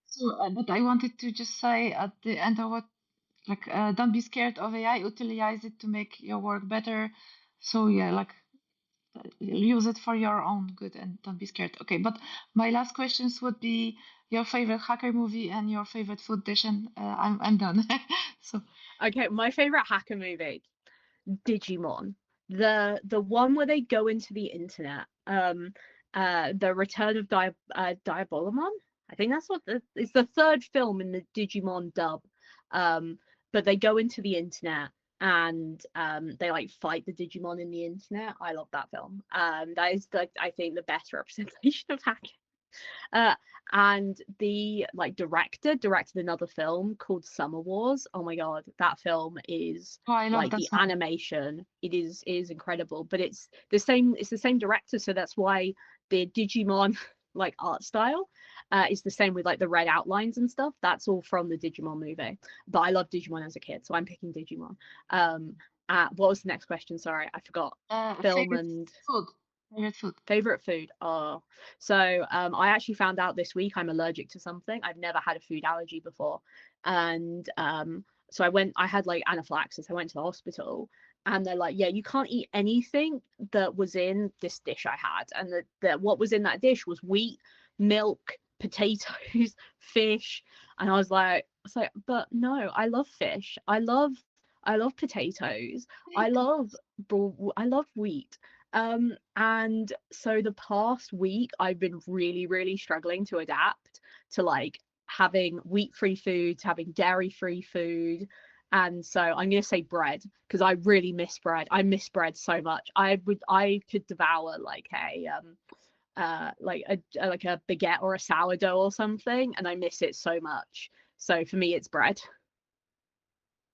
So, but I wanted to just say at the end of what, like, don't be scared of AI, utilize it to make your work better. So yeah, like, use it for your own good and don't be scared. Okay, but my last questions would be your favorite hacker movie and your favorite food dish, and I'm done. So Okay, my favorite hacker movie, Digimon, the one where they go into the internet, the Return of Diabolomon. I think that's it's the third film in the Digimon dub. But they go into the internet and they like fight the Digimon in the internet. I love that film. That is like I think the best representation of hacking. Uh, and the like director directed another film called Summer Wars. Oh my god, that film is oh, I love like that the song. animation. It is incredible, but it's the same director, so that's why the Digimon like art style is the same with like the red outlines and stuff. That's all from the Digimon movie. But I loved Digimon as a kid, so I'm picking Digimon. What was the next question? Sorry, I forgot. Film Favorite and food. Favorite food. favorite food. So I actually found out this week I'm allergic to something. I've never had a food allergy before, and so I had like anaphylaxis. I went to the hospital, and they're like, yeah, you can't eat anything that was in this dish I had, and what was in that dish was wheat, milk, potatoes, fish, and I was like, but no, I love fish. I love potatoes. I love wheat. And so the past week I've been really, really struggling to adapt to like having wheat-free foods, having dairy-free food. And so I'm going to say bread because I really miss bread. I miss bread so much. I could devour like a baguette or a sourdough or something, and I miss it so much. So for me, it's bread.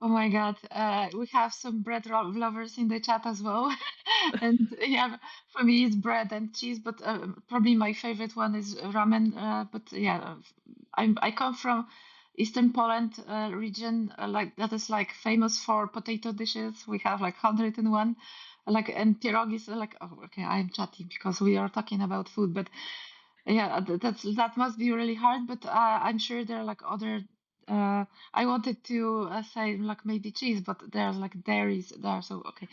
Oh my God, we have some bread lovers in the chat as well. And yeah, for me it's bread and cheese, but probably my favorite one is ramen. But yeah, I come from Eastern Poland region, like that is like famous for potato dishes. We have like 101, like and pierogies. Like oh, okay, I'm chatting because we are talking about food, but yeah, that must be really hard. But I'm sure there are like other. I wanted to say like maybe cheese, but there's like dairies there. So okay.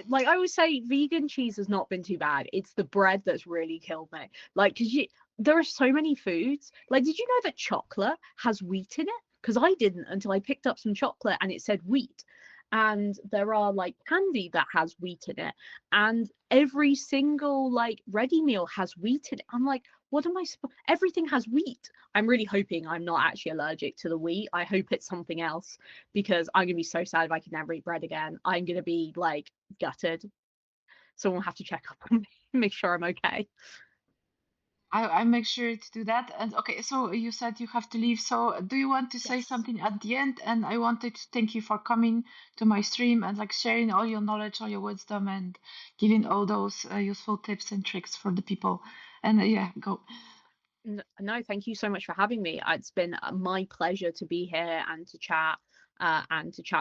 Like I would say, vegan cheese has not been too bad. It's the bread that's really killed me. Like, because there are so many foods. Like, did you know that chocolate has wheat in it? Because I didn't until I picked up some chocolate and it said wheat. And there are like candy that has wheat in it, and every single like ready meal has wheat in it. I'm like, what am I supposed? Everything has wheat. I'm really hoping I'm not actually allergic to the wheat. I hope it's something else because I'm gonna be so sad if I can never eat bread again. I'm gonna be like gutted. Someone will have to check up on me, make sure I'm okay. I make sure to do that. And okay, so you said you have to leave. So do you want to say Yes. something at the end? And I wanted to thank you for coming to my stream and like sharing all your knowledge, all your wisdom, and giving all those useful tips and tricks for the people. And yeah, go. No, thank you so much for having me. It's been my pleasure to be here and to chat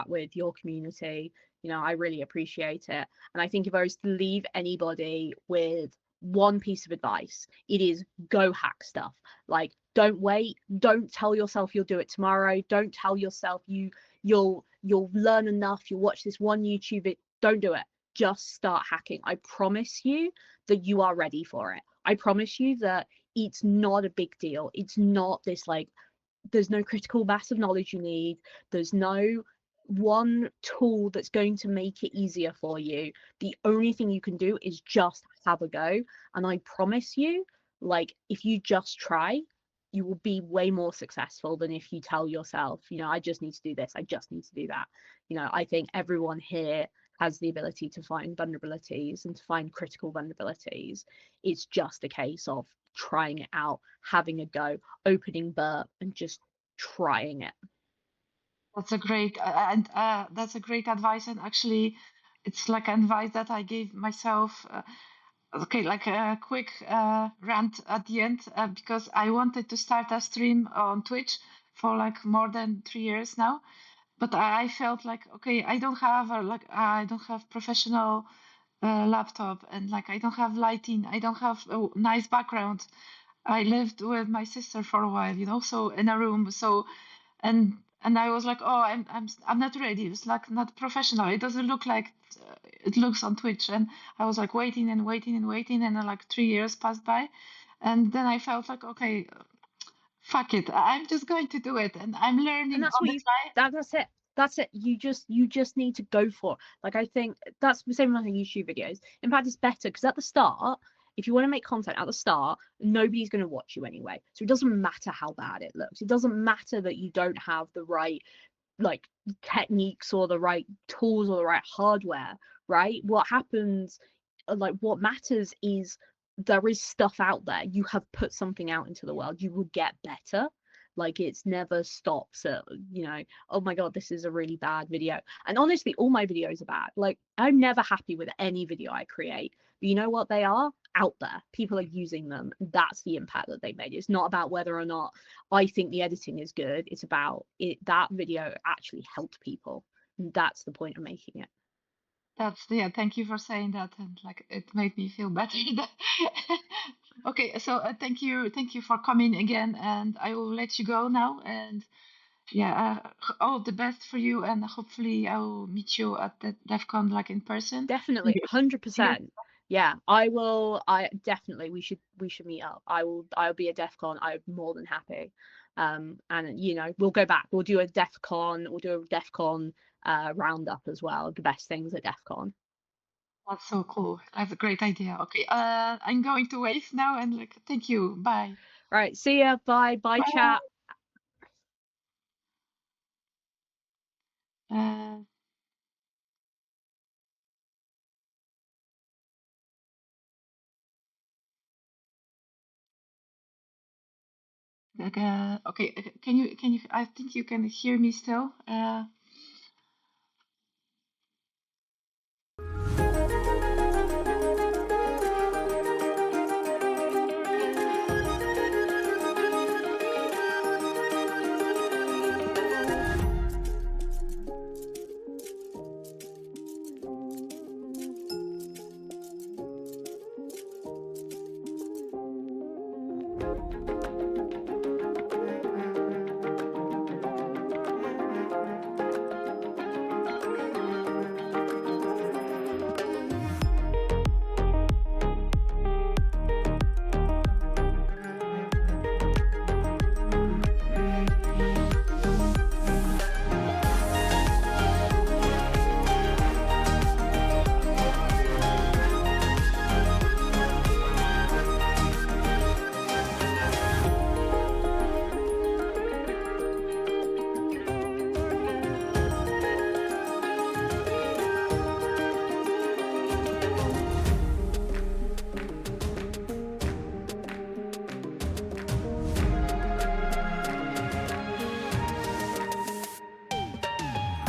with your community. You know, I really appreciate it. And I think if I was to leave anybody with one piece of advice, it is go hack stuff. Like, don't wait. Don't tell yourself you'll do it tomorrow. Don't tell yourself you'll learn enough. You'll watch this one YouTube video. Don't do it. Just start hacking. I promise you that you are ready for it. I promise you that it's not a big deal. It's not this like, there's no critical mass of knowledge you need. There's no one tool that's going to make it easier for you. The only thing you can do is just have a go. And I promise you, like, if you just try, you will be way more successful than if you tell yourself, you know, I just need to do this, I just need to do that. You know, I think everyone here has the ability to find vulnerabilities and to find critical vulnerabilities. It's just a case of trying it out, having a go, opening burp, and just trying it. That's a great and that's a great advice. And actually, it's like advice that I gave myself. Okay, like a quick rant at the end because I wanted to start a stream on Twitch for like more than 3 years now, but I felt like okay, I don't have I don't have professional laptop and like I don't have lighting, I don't have a nice background. I lived with my sister for a while, you know, so in a room, so and I was like, oh, I'm not ready. It's like not professional. It doesn't look like it looks on Twitch. And I was like waiting and waiting and waiting, and then like 3 years passed by, and then I felt like, okay, fuck it, I'm just going to do it, and I'm And learning that's on what the you fly. that's it. That's it. You just need to go for it. Like, I think that's the same with YouTube videos. In fact, it's better because at the start, if you want to make content at the start, nobody's going to watch you anyway. So it doesn't matter how bad it looks. It doesn't matter that you don't have the right like techniques or the right tools or the right hardware, right? What happens, like what matters is there is stuff out there. You have put something out into the world. You will get better. Like, it's never stops at, you know, oh my god, this is a really bad video. And honestly, all my videos are bad. Like, I'm never happy with any video I create. But you know what? They are out there. People are using them. That's the impact that they made. It's not about whether or not I think the editing is good. It's about it, that video actually helped people. That's the point of making it. That's yeah. Thank you for saying that, and like it made me feel better. Okay, so thank you for coming again, and I will let you go now. And yeah, all the best for you, and hopefully I will meet you at the DEF CON like in person. Definitely, Yes. 100%. Yeah, I will. I definitely, we should meet up. I'll be at DEF CON. I'm more than happy. And you know, we'll go back. We'll do a DEF CON. We'll do a DEF CON roundup as well. The best things at DEF CON. That's so cool. That's a great idea. Okay, I'm going to wave now and like thank you. Bye. Right. See ya. Bye. Bye, Bye. chat. Okay, can you, I think you can hear me still.